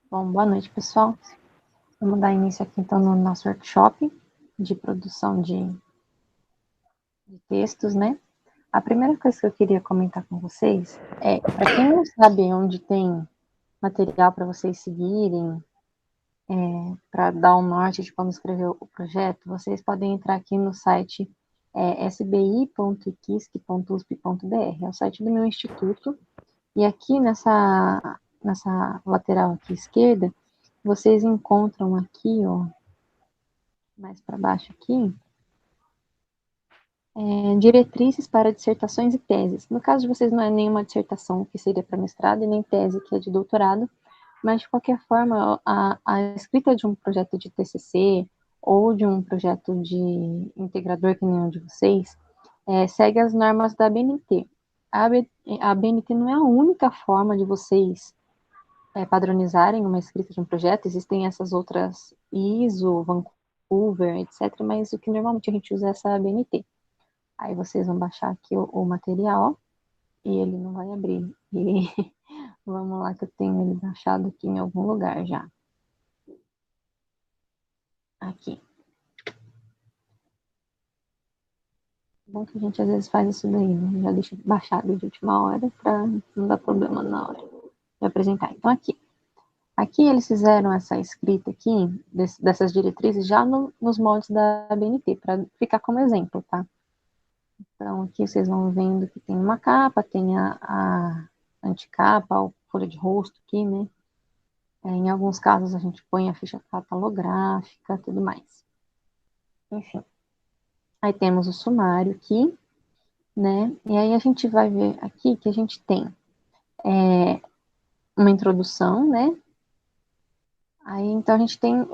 Bom, boa noite, pessoal. Vamos dar início aqui, então, no nosso workshop de produção de textos, né? A primeira coisa que eu queria comentar com vocês é, para quem não sabe onde tem material para vocês seguirem, para dar um norte de como escrever o projeto, vocês podem entrar aqui no site sbi.iquisc.usp.br, é o site do meu instituto, e aqui nessa lateral aqui esquerda, vocês encontram aqui, ó, mais para baixo aqui, diretrizes para dissertações e teses. No caso de vocês, não é nenhuma dissertação que seria para mestrado e nem tese que é de doutorado, mas de qualquer forma, a escrita de um projeto de TCC ou de um projeto de integrador que nenhum de vocês segue as normas da ABNT. A ABNT não é a única forma de vocês padronizarem uma escrita de um projeto, existem essas outras ISO, Vancouver, etc., mas o que normalmente a gente usa é essa ABNT. Aí vocês vão baixar aqui o material e ele não vai abrir. E vamos lá que eu tenho ele baixado aqui em algum lugar já. Aqui. Bom que a gente às vezes faz isso daí, né? Já deixa baixado de última hora para não dar problema na hora de apresentar. Então aqui. Aqui eles fizeram essa escrita aqui, dessas diretrizes, já nos moldes da BNT, para ficar como exemplo, tá? Então, aqui vocês vão vendo que tem uma capa, tem a anticapa, a folha de rosto aqui, né? Em alguns casos a gente põe a ficha catalográfica, tudo mais. Enfim. Aí temos o sumário aqui, né? E aí a gente vai ver aqui que a gente tem uma introdução, né? Aí então a gente tem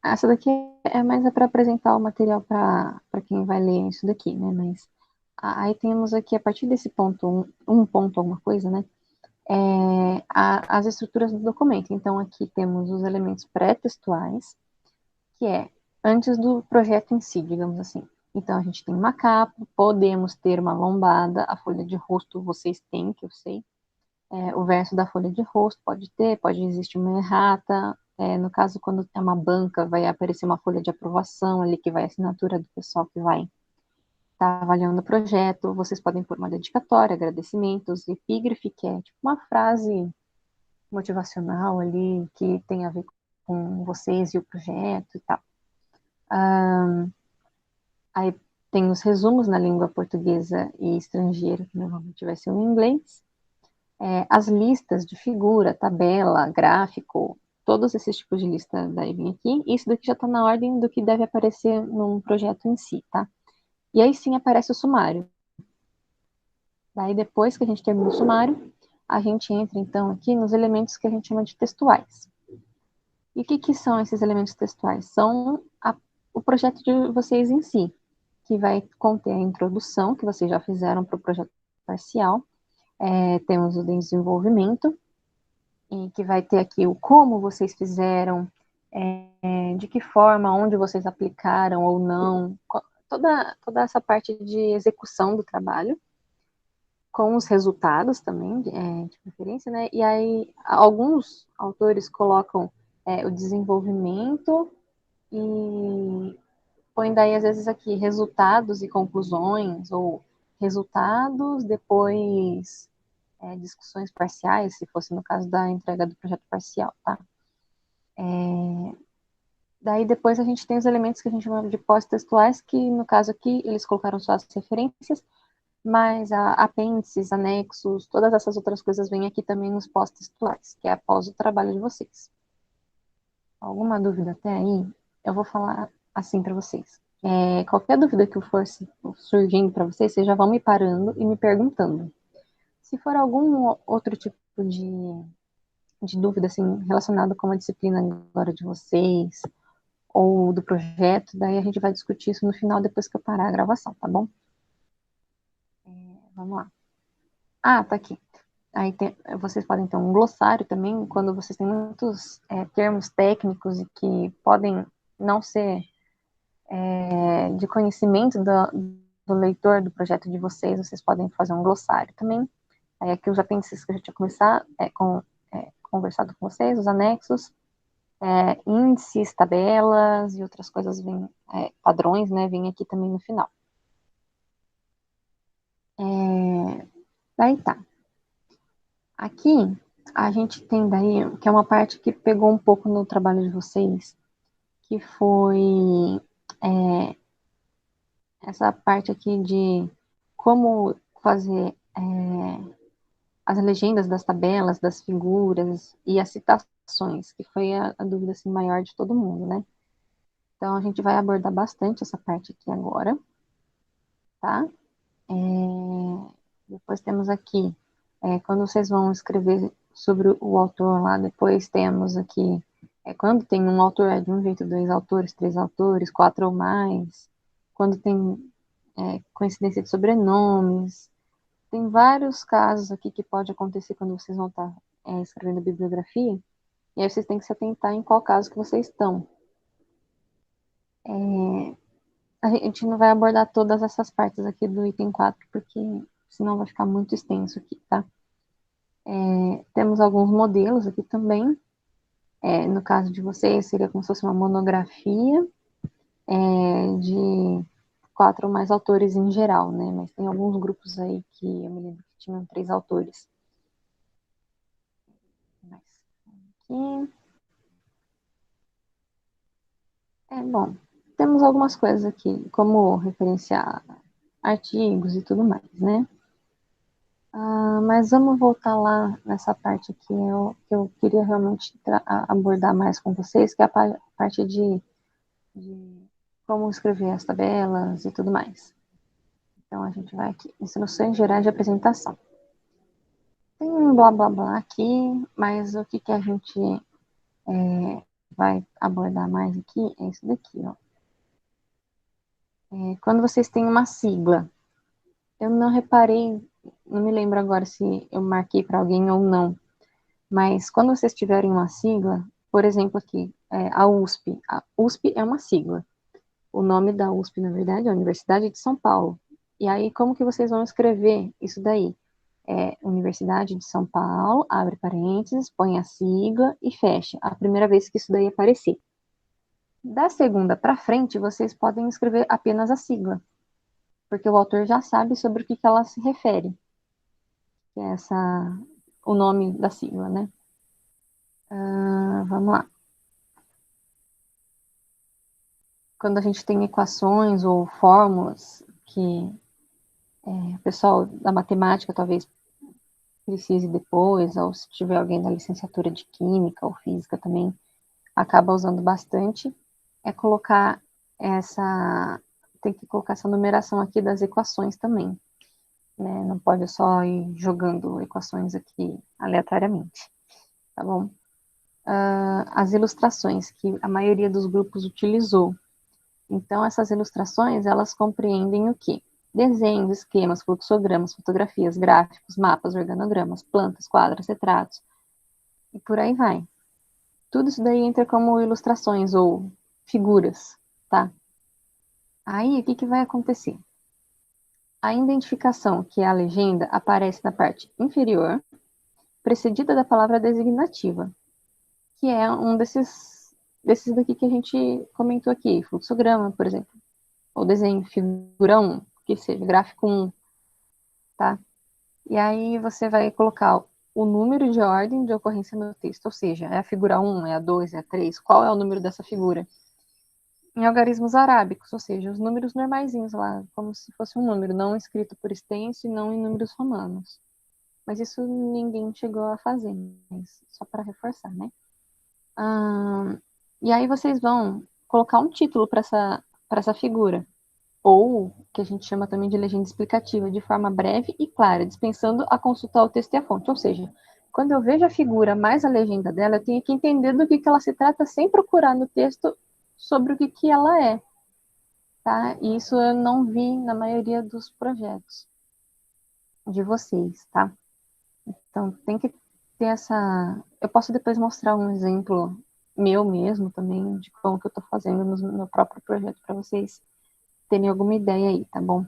essa daqui é mais para apresentar o material para quem vai ler isso daqui, né? Mas aí temos aqui a partir desse ponto, um ponto alguma coisa, né? As estruturas do documento. Então aqui temos os elementos pré-textuais, que é antes do projeto em si, digamos assim. Então a gente tem uma capa, podemos ter uma lombada, a folha de rosto vocês têm, que eu sei. O verso da folha de rosto pode ter, pode existir uma errata. No caso, quando é uma banca, vai aparecer uma folha de aprovação ali, que vai a assinatura do pessoal que vai estar avaliando o projeto. Vocês podem pôr uma dedicatória, agradecimentos, epígrafe, que é tipo uma frase motivacional ali, que tem a ver com vocês e o projeto e tal. Aí tem os resumos na língua portuguesa e estrangeira, que normalmente vai ser o inglês. As listas de figura, tabela, gráfico, todos esses tipos de lista daí vem aqui. Isso daqui já está na ordem do que deve aparecer num projeto em si, tá? E aí sim aparece o sumário. Daí depois que a gente termina o sumário, a gente entra então aqui nos elementos que a gente chama de textuais. E o que são esses elementos textuais? São o projeto de vocês em si, que vai conter a introdução, que vocês já fizeram para o projeto parcial. Temos o desenvolvimento, e que vai ter aqui o como vocês fizeram, de que forma, onde vocês aplicaram ou não, toda essa parte de execução do trabalho, com os resultados também, de preferência, né? E aí, alguns autores colocam o desenvolvimento e põe daí, às vezes, aqui resultados e conclusões, ou resultados, depois discussões parciais, se fosse no caso da entrega do projeto parcial, tá? Daí depois a gente tem os elementos que a gente chama de pós-textuais, que no caso aqui eles colocaram só as referências, mas apêndices, anexos, todas essas outras coisas vêm aqui também nos pós-textuais, que é após o trabalho de vocês. Alguma dúvida até aí? Eu vou falar assim para vocês. Qualquer dúvida que for surgindo para vocês já vão me parando e me perguntando. Se for algum outro tipo de dúvida assim, relacionada com a disciplina agora de vocês, ou do projeto, daí a gente vai discutir isso no final, depois que eu parar a gravação, tá bom? Vamos lá. Tá aqui. Aí vocês podem ter um glossário também, quando vocês têm muitos termos técnicos e que podem não ser de conhecimento do leitor do projeto de vocês podem fazer um glossário também. Aí aqui os apêndices que a gente vai começar conversado com vocês, os anexos, índices, tabelas e outras coisas, padrões, né, vêm aqui também no final. Daí tá. Aqui, a gente tem daí, que é uma parte que pegou um pouco no trabalho de vocês, que foi essa parte aqui de como fazer as legendas das tabelas, das figuras e as citações, que foi a dúvida assim, maior de todo mundo, né? Então, a gente vai abordar bastante essa parte aqui agora, tá? Depois temos aqui, quando vocês vão escrever sobre o autor lá, depois temos aqui, quando tem um autor é de um jeito, dois autores, três autores, quatro ou mais, quando tem coincidência de sobrenomes, tem vários casos aqui que pode acontecer quando vocês vão estar escrevendo a bibliografia, e aí vocês têm que se atentar em qual caso que vocês estão. A gente não vai abordar todas essas partes aqui do item 4, porque senão vai ficar muito extenso aqui, tá? Temos alguns modelos aqui também. No caso de vocês, seria como se fosse uma monografia de 4 ou mais autores em geral, né? Mas tem alguns grupos aí que eu me lembro que tinham 3 autores. Aqui. Bom, temos algumas coisas aqui, como referenciar artigos e tudo mais, né? Mas vamos voltar lá nessa parte aqui, que eu queria realmente abordar mais com vocês, que é a parte de como escrever as tabelas e tudo mais. Então, a gente vai aqui, instruções gerais de apresentação. Tem um blá blá blá aqui, mas o que a gente vai abordar mais aqui é isso daqui, ó. Quando vocês têm uma sigla, eu não reparei, não me lembro agora se eu marquei para alguém ou não, mas quando vocês tiverem uma sigla, por exemplo aqui, a USP. A USP é uma sigla. O nome da USP, na verdade, é a Universidade de São Paulo. E aí, como que vocês vão escrever isso daí? Universidade de São Paulo, abre parênteses, põe a sigla e fecha. A primeira vez que isso daí aparecer. Da segunda para frente, vocês podem escrever apenas a sigla, porque o autor já sabe sobre o que ela se refere, que é o nome da sigla, né? Vamos lá. Quando a gente tem equações ou fórmulas que o pessoal da matemática talvez precise depois, ou se tiver alguém da licenciatura de química ou física também, acaba usando bastante, colocar tem que colocar essa numeração aqui das equações também, né? Não pode só ir jogando equações aqui aleatoriamente, tá bom? As ilustrações que a maioria dos grupos utilizou. Então, essas ilustrações, elas compreendem o quê? Desenhos, esquemas, fluxogramas, fotografias, gráficos, mapas, organogramas, plantas, quadros, retratos, e por aí vai. Tudo isso daí entra como ilustrações ou figuras, tá? Aí, o que vai acontecer? A identificação, que é a legenda, aparece na parte inferior, precedida da palavra designativa, que é um desses daqui que a gente comentou aqui, fluxograma, por exemplo, ou desenho figura 1, que seja gráfico 1, tá? E aí você vai colocar o número de ordem de ocorrência no texto, ou seja, é a figura 1, é a 2, é a 3, qual é o número dessa figura? Em algarismos arábicos, ou seja, os números normaisinhos lá, como se fosse um número, não escrito por extenso e não em números romanos. Mas isso ninguém chegou a fazer, mas só para reforçar, né? E aí vocês vão colocar um título para essa figura, ou que a gente chama também de legenda explicativa, de forma breve e clara, dispensando a consultar o texto e a fonte. Ou seja, quando eu vejo a figura mais a legenda dela, eu tenho que entender do que ela se trata sem procurar no texto sobre o que ela é. Tá? E isso eu não vi na maioria dos projetos de vocês, tá? Então, tem que ter essa... Eu posso depois mostrar um exemplo meu mesmo também, de como que eu estou fazendo no meu próprio projeto, para vocês terem alguma ideia aí, tá bom?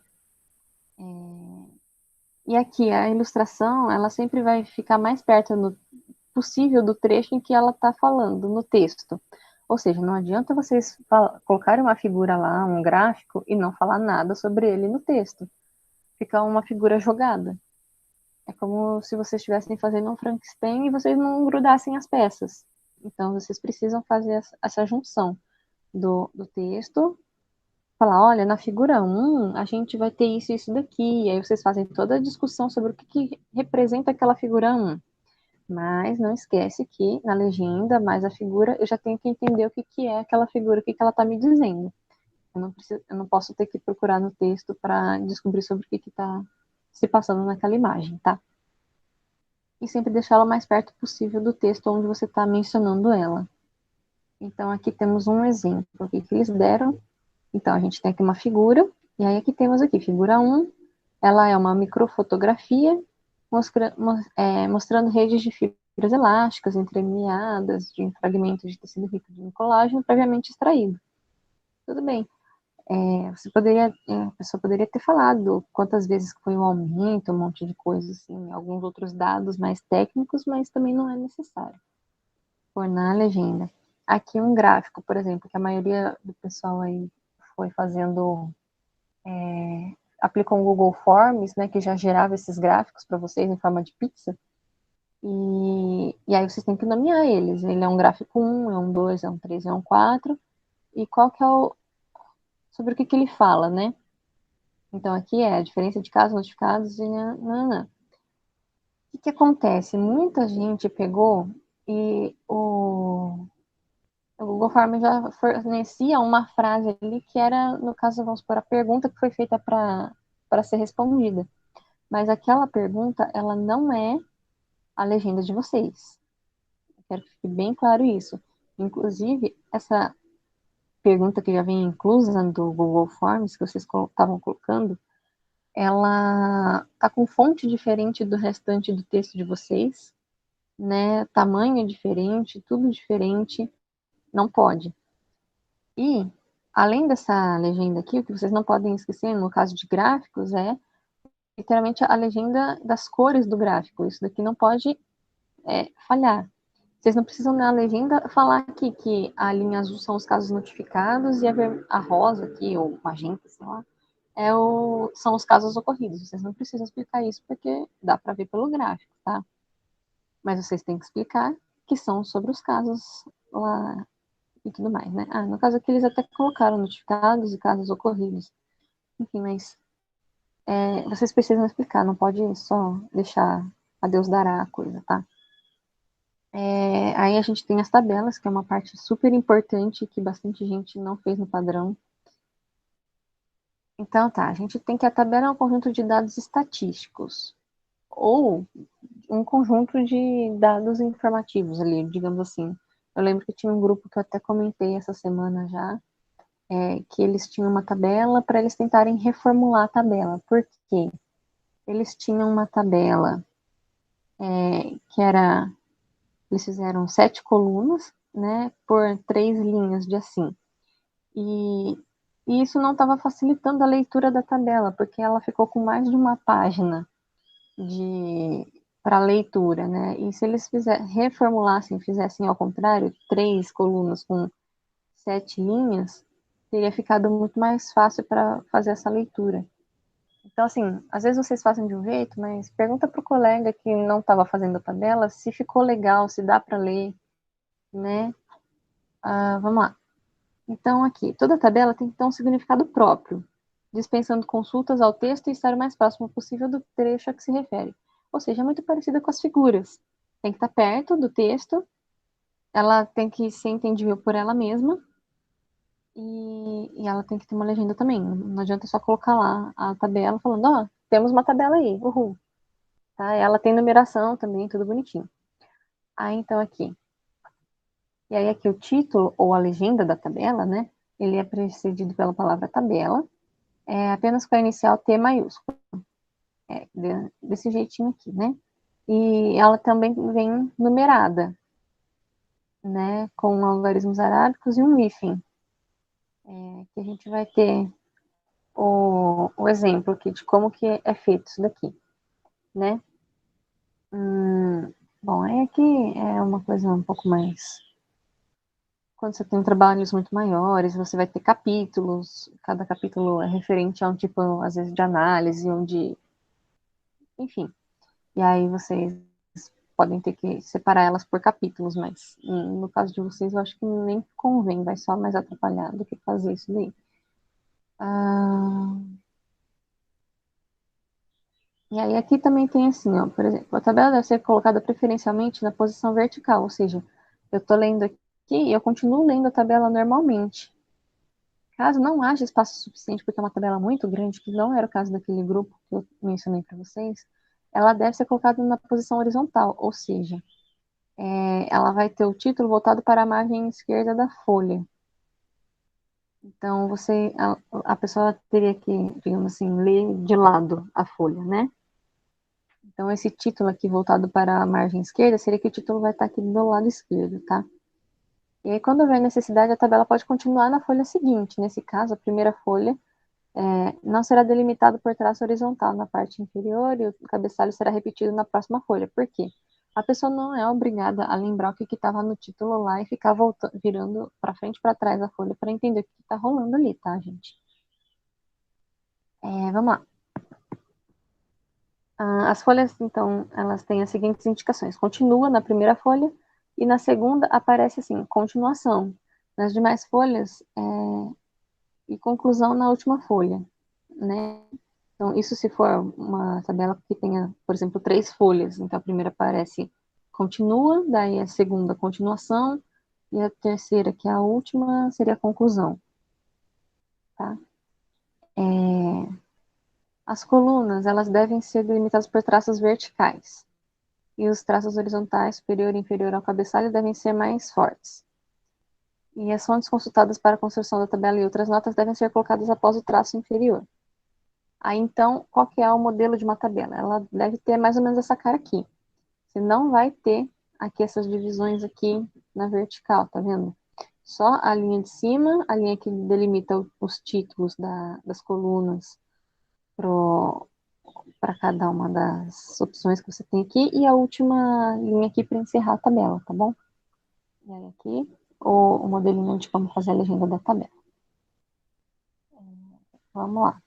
E aqui, a ilustração, ela sempre vai ficar mais perto possível do trecho em que ela está falando no texto. Ou seja, não adianta vocês colocarem uma figura lá, um gráfico, e não falar nada sobre ele no texto. Fica uma figura jogada. É como se vocês estivessem fazendo um Frankenstein e vocês não grudassem as peças. Então, vocês precisam fazer essa junção do texto, falar, olha, na figura 1, a gente vai ter isso e isso daqui. E aí vocês fazem toda a discussão sobre o que representa aquela figura 1. Mas não esquece que na legenda, mais a figura, eu já tenho que entender o que é aquela figura, o que ela está me dizendo. Eu não posso ter que procurar no texto para descobrir sobre o que está se passando naquela imagem, tá? E sempre deixá-la o mais perto possível do texto onde você está mencionando ela. Então, aqui temos um exemplo aqui que eles deram. Então, a gente tem aqui uma figura, e aí aqui temos aqui, figura 1, ela é uma microfotografia mostrando redes de fibras elásticas entremeadas de fragmentos de tecido rico de colágeno previamente extraído. Tudo bem. A pessoa poderia ter falado quantas vezes foi o aumento, um monte de coisas, assim, alguns outros dados mais técnicos, mas também não é necessário pôr na legenda. Aqui um gráfico, por exemplo, que a maioria do pessoal aí foi fazendo, aplicou o Google Forms, né, que já gerava esses gráficos para vocês em forma de pizza, e aí vocês têm que nomear eles. Ele é um gráfico 1, é um 2, é um 3, é um 4, e qual que é sobre o que ele fala, né? Então, aqui é a diferença de casos notificados e nananã. O que acontece? Muita gente pegou e o Google Forms já fornecia uma frase ali que era, no caso, vamos supor, a pergunta que foi feita para ser respondida. Mas aquela pergunta, ela não é a legenda de vocês. Eu quero que fique bem claro isso. Inclusive, essa pergunta que já vem inclusa do Google Forms, que vocês estavam colocando, ela tá com fonte diferente do restante do texto de vocês, né? Tamanho é diferente, tudo diferente, não pode. E, além dessa legenda aqui, o que vocês não podem esquecer, no caso de gráficos, é literalmente a legenda das cores do gráfico. Isso daqui não pode falhar. Vocês não precisam na legenda falar aqui que a linha azul são os casos notificados e a rosa aqui, ou magenta, sei lá, são os casos ocorridos. Vocês não precisam explicar isso porque dá para ver pelo gráfico, tá? Mas vocês têm que explicar que são sobre os casos lá e tudo mais, né? No caso aqui eles até colocaram notificados e casos ocorridos. Enfim, mas vocês precisam explicar, não pode só deixar a Deus dará a coisa, tá? Aí a gente tem as tabelas, que é uma parte super importante que bastante gente não fez no padrão. Então tá, a gente tem que a tabela é um conjunto de dados estatísticos, ou um conjunto de dados informativos ali, digamos assim. Eu lembro que tinha um grupo que eu até comentei essa semana já, que eles tinham uma tabela para eles tentarem reformular a tabela. Por quê? Eles tinham uma tabela que era, eles fizeram 7 colunas, né, por 3 linhas de assim. E isso não estava facilitando a leitura da tabela, porque ela ficou com mais de uma página para leitura, né? E se eles reformulassem, fizessem ao contrário, 3 colunas com 7 linhas, teria ficado muito mais fácil para fazer essa leitura. Então, assim, às vezes vocês fazem de um jeito, mas pergunta para o colega que não estava fazendo a tabela se ficou legal, se dá para ler, né? Vamos lá. Então, aqui, toda tabela tem que ter um significado próprio, dispensando consultas ao texto e estar o mais próximo possível do trecho a que se refere. Ou seja, é muito parecida com as figuras. Tem que estar perto do texto, ela tem que ser entendível por ela mesma, e ela tem que ter uma legenda também. Não adianta só colocar lá a tabela falando, temos uma tabela aí, uhul. Tá? Ela tem numeração também, tudo bonitinho. Então aqui. E aí aqui o título ou a legenda da tabela, né? Ele é precedido pela palavra tabela, apenas com a inicial T maiúsculo. Desse jeitinho aqui, né? E ela também vem numerada, né? Com algarismos arábicos e um hífen. Que a gente vai ter o exemplo aqui de como que é feito isso daqui, né? Bom, aí aqui é uma coisa um pouco mais... Quando você tem trabalhos muito maiores, você vai ter capítulos, cada capítulo é referente a um tipo, às vezes, de análise, onde... Enfim, e aí vocês podem ter que separar elas por capítulos, mas no caso de vocês, eu acho que nem convém, vai só mais atrapalhar do que fazer isso daí. Ah, e aí aqui também tem assim, ó, por exemplo, a tabela deve ser colocada preferencialmente na posição vertical, ou seja, eu estou lendo aqui e eu continuo lendo a tabela normalmente. Caso não haja espaço suficiente, porque é uma tabela muito grande, que não era o caso daquele grupo que eu mencionei para vocês, ela deve ser colocada na posição horizontal, ou seja, ela vai ter o título voltado para a margem esquerda da folha. Então, a pessoa teria que, digamos assim, ler de lado a folha, né? Então, esse título aqui voltado para a margem esquerda, seria que o título vai estar aqui do lado esquerdo, tá? E aí, quando houver necessidade, a tabela pode continuar na folha seguinte. Nesse caso, a primeira folha não será delimitado por traço horizontal na parte inferior e o cabeçalho será repetido na próxima folha. Por quê? A pessoa não é obrigada a lembrar o que estava no título lá e ficar voltando, virando para frente e para trás a folha para entender o que está rolando ali, tá, gente? Vamos lá. As folhas, então, elas têm as seguintes indicações. Continua na primeira folha e na segunda aparece assim, continuação. Nas demais folhas, e conclusão na última folha, né? Então, isso se for uma tabela que tenha, por exemplo, 3 folhas. Então, a primeira aparece continua, daí a segunda continuação, e a terceira, que é a última, seria a conclusão, tá? As colunas, elas devem ser delimitadas por traços verticais. E os traços horizontais, superior e inferior ao cabeçalho, devem ser mais fortes. E as fontes consultadas para a construção da tabela e outras notas devem ser colocadas após o traço inferior. Aí, então, qual que é o modelo de uma tabela? Ela deve ter mais ou menos essa cara aqui. Você não vai ter aqui essas divisões aqui na vertical, tá vendo? Só a linha de cima, a linha que delimita os títulos das colunas para cada uma das opções que você tem aqui, e a última linha aqui para encerrar a tabela, tá bom? E aí aqui o modelinho de como fazer a legenda da tabela. Vamos lá.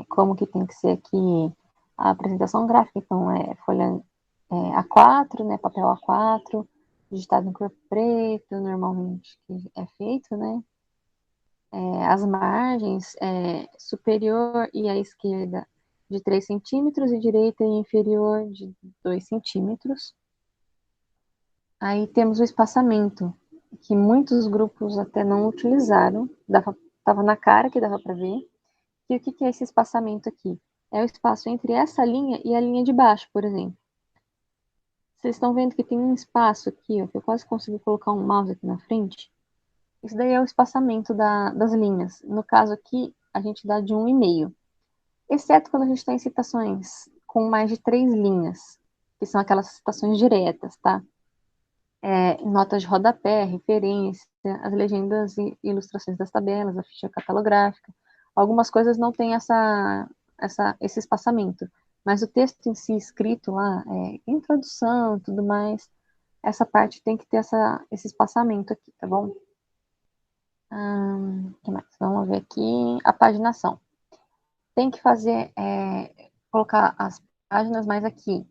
Como que tem que ser aqui a apresentação gráfica? Então, folha A4, né, papel A4, digitado em cor preta, normalmente que é feito, né? As margens, superior e à esquerda de 3 centímetros e direita e inferior de 2 centímetros. Aí temos o espaçamento, que muitos grupos até não utilizaram, estava na cara que dava para ver. E o que é esse espaçamento aqui? É o espaço entre essa linha e a linha de baixo, por exemplo. Vocês estão vendo que tem um espaço aqui, ó, que eu quase consigo colocar um mouse aqui na frente. Isso daí é o espaçamento das linhas. No caso aqui, a gente dá de 1,5. Exceto quando a gente está em citações com mais de 3 linhas, que são aquelas citações diretas, tá? Notas de rodapé, referência, as legendas e ilustrações das tabelas, a ficha catalográfica. Algumas coisas não têm esse espaçamento, mas o texto em si escrito lá, introdução e tudo mais, essa parte tem que ter esse espaçamento aqui, tá bom? Que mais? Vamos ver aqui a paginação. Tem que fazer, colocar as páginas mais aqui.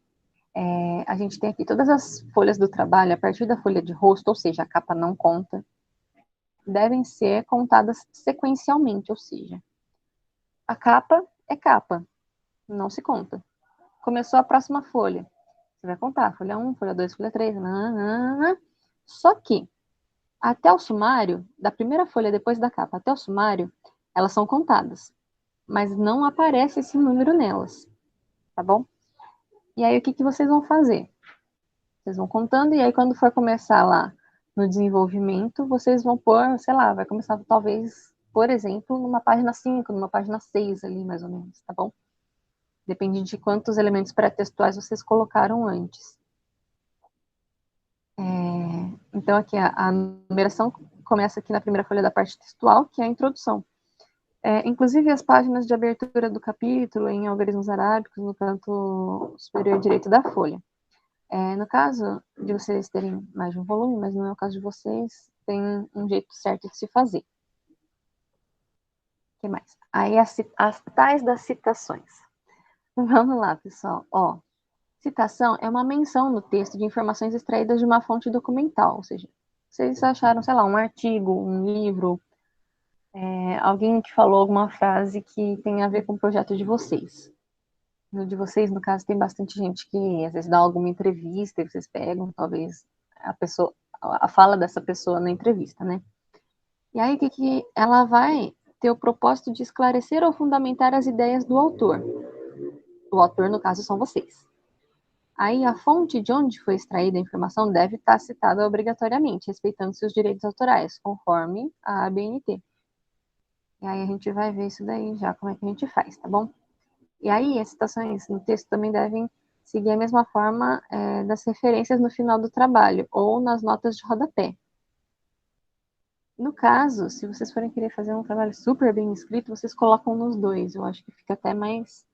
A gente tem aqui todas as folhas do trabalho, a partir da folha de rosto, ou seja, a capa não conta, devem ser contadas sequencialmente, ou seja, a capa é capa, não se conta. Começou a próxima folha, você vai contar, folha 1, folha 2, folha 3, nanana. Só que, até o sumário, da primeira folha depois da capa até o sumário, elas são contadas, mas não aparece esse número nelas, tá bom? E aí, o que vocês vão fazer? Vocês vão contando, e aí quando for começar lá no desenvolvimento, vocês vão pôr, sei lá, vai começar talvez, por exemplo, numa página 5, numa página 6 ali, mais ou menos, tá bom? Depende de quantos elementos pré-textuais vocês colocaram antes. Então, aqui a numeração começa aqui na primeira folha da parte textual, que é a introdução. Inclusive, as páginas de abertura do capítulo em algarismos arábicos no canto superior direito da folha. No caso de vocês terem mais de um volume, mas não é o caso de vocês, tem um jeito certo de se fazer. O que mais? Aí as tais das citações. Vamos lá, pessoal. Ó, citação é uma menção no texto de informações extraídas de uma fonte documental, ou seja, vocês acharam, sei lá, um artigo, um livro, alguém que falou alguma frase que tem a ver com o projeto de vocês. No de vocês, no caso, tem bastante gente que às vezes dá alguma entrevista e vocês pegam, talvez, a fala dessa pessoa na entrevista, né? E aí, que ela vai ter o propósito de esclarecer ou fundamentar as ideias do autor. O autor, no caso, são vocês. Aí, a fonte de onde foi extraída a informação deve estar citada obrigatoriamente, respeitando seus direitos autorais, conforme a ABNT. E aí, a gente vai ver isso daí já, como é que a gente faz, tá bom? E aí, as citações no texto também devem seguir a mesma forma das referências no final do trabalho, ou nas notas de rodapé. No caso, se vocês forem querer fazer um trabalho super bem escrito, vocês colocam nos dois. Eu acho que fica até mais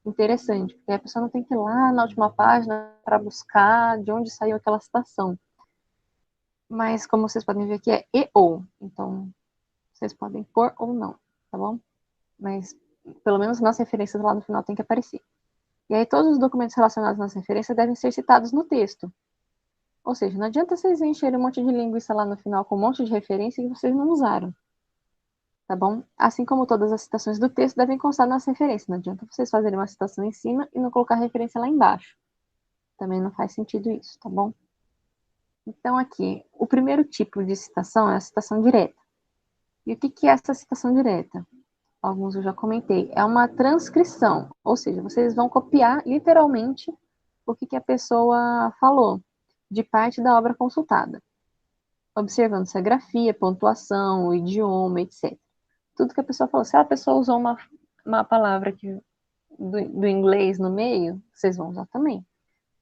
interessante, porque a pessoa não tem que ir lá na última página para buscar de onde saiu aquela citação. Mas, como vocês podem ver aqui, é e ou. Então, vocês podem pôr ou não, tá bom? Mas, pelo menos nas referências lá no final tem que aparecer. E aí, todos os documentos relacionados nas referências devem ser citados no texto. Ou seja, não adianta vocês encherem um monte de linguiça lá no final com um monte de referência que vocês não usaram. Tá bom? Assim como todas as citações do texto devem constar nas referências. Não adianta vocês fazerem uma citação em cima e não colocar a referência lá embaixo. Também não faz sentido isso, tá bom? Então, aqui, o primeiro tipo de citação é a citação direta. E o que é essa citação direta? Alguns eu já comentei. É uma transcrição, ou seja, vocês vão copiar literalmente o que a pessoa falou, de parte da obra consultada, observando se a grafia, pontuação, o idioma, etc. Tudo que a pessoa falou. Se a pessoa usou uma palavra do inglês no meio, vocês vão usar também.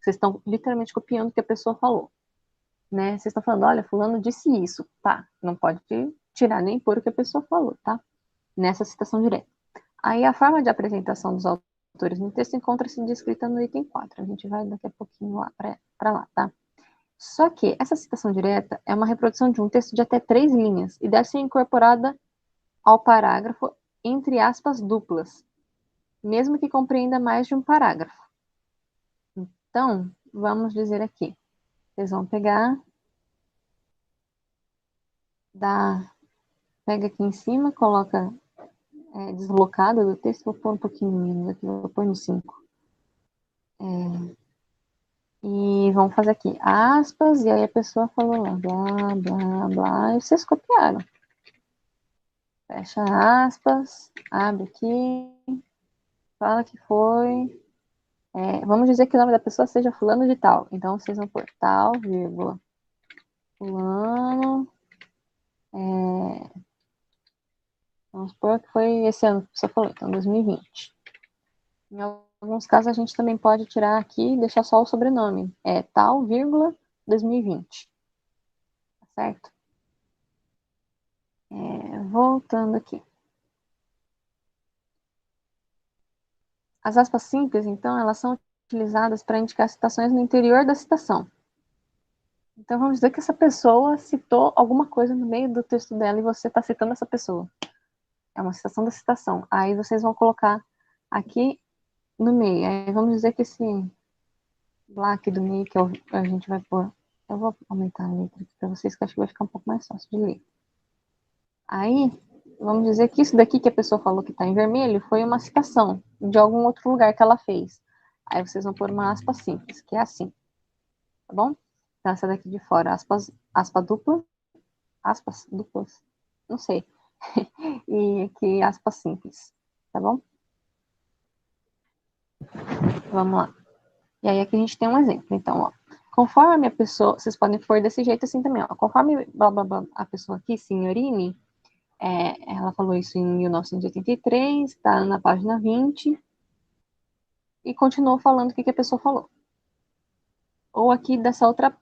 Vocês estão literalmente copiando o que a pessoa falou. Né? Vocês estão falando, olha, fulano disse isso. Tá, não pode tirar nem pôr o que a pessoa falou, tá? Nessa citação direta. Aí a forma de apresentação dos autores no texto encontra-se descrita no item 4. A gente vai daqui a pouquinho lá para lá, tá? Só que essa citação direta é uma reprodução de um texto de até 3 linhas e deve ser incorporada ao parágrafo entre aspas duplas, mesmo que compreenda mais de um parágrafo. Então, vamos dizer aqui. Vocês vão pegar, pega aqui em cima, coloca deslocado do texto, vou pôr um pouquinho menos aqui, vou pôr no 5. E vamos fazer aqui, aspas, e aí a pessoa falou lá, blá, blá, blá, e vocês copiaram. Fecha aspas, abre aqui, fala que foi. Vamos dizer que o nome da pessoa seja fulano de tal. Então, vocês vão pôr tal, vírgula, fulano. Vamos supor que foi esse ano que a pessoa falou, então 2020. Em alguns casos, a gente também pode tirar aqui e deixar só o sobrenome. É tal, vírgula, 2020. Tá certo? Voltando aqui. As aspas simples, então, elas são utilizadas para indicar citações no interior da citação. Então, vamos dizer que essa pessoa citou alguma coisa no meio do texto dela e você está citando essa pessoa. É uma citação da citação. Aí vocês vão colocar aqui no meio. Aí vamos dizer que esse black do meio que a gente vai pôr. Eu vou aumentar a letra aqui para vocês, que acho que vai ficar um pouco mais fácil de ler. Aí, vamos dizer que isso daqui que a pessoa falou que está em vermelho foi uma citação de algum outro lugar que ela fez. Aí vocês vão pôr uma aspa simples, que é assim. Tá bom? Então, essa daqui de fora, aspa dupla. Aspas duplas? Não sei. E aqui, aspas simples. Tá bom? Vamos lá. E aí aqui a gente tem um exemplo. Então, ó, conforme a pessoa, vocês podem pôr desse jeito assim também, ó. Conforme blá, blá, blá, a pessoa aqui, Signorini, ela falou isso em 1983, tá na página 20, e continuou falando o que a pessoa falou. Ou aqui dessa outra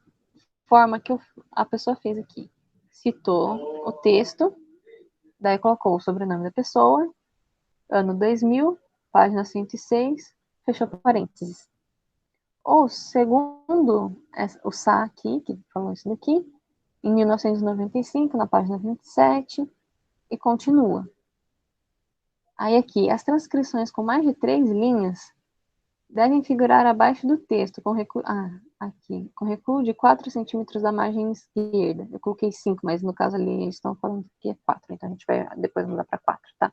forma que a pessoa fez aqui. Citou o texto, daí colocou o sobrenome da pessoa, ano 2000, página 106, fechou parênteses. Ou, segundo o Sá aqui, que falou isso daqui, em 1995, na página 27, e continua. Aí aqui, as transcrições com mais de 3 linhas devem figurar abaixo do texto, com recuo, aqui, com recuo de 4 centímetros da margem esquerda. Eu coloquei 5, mas no caso ali eles estão falando que é 4, então a gente vai depois mudar para 4, tá?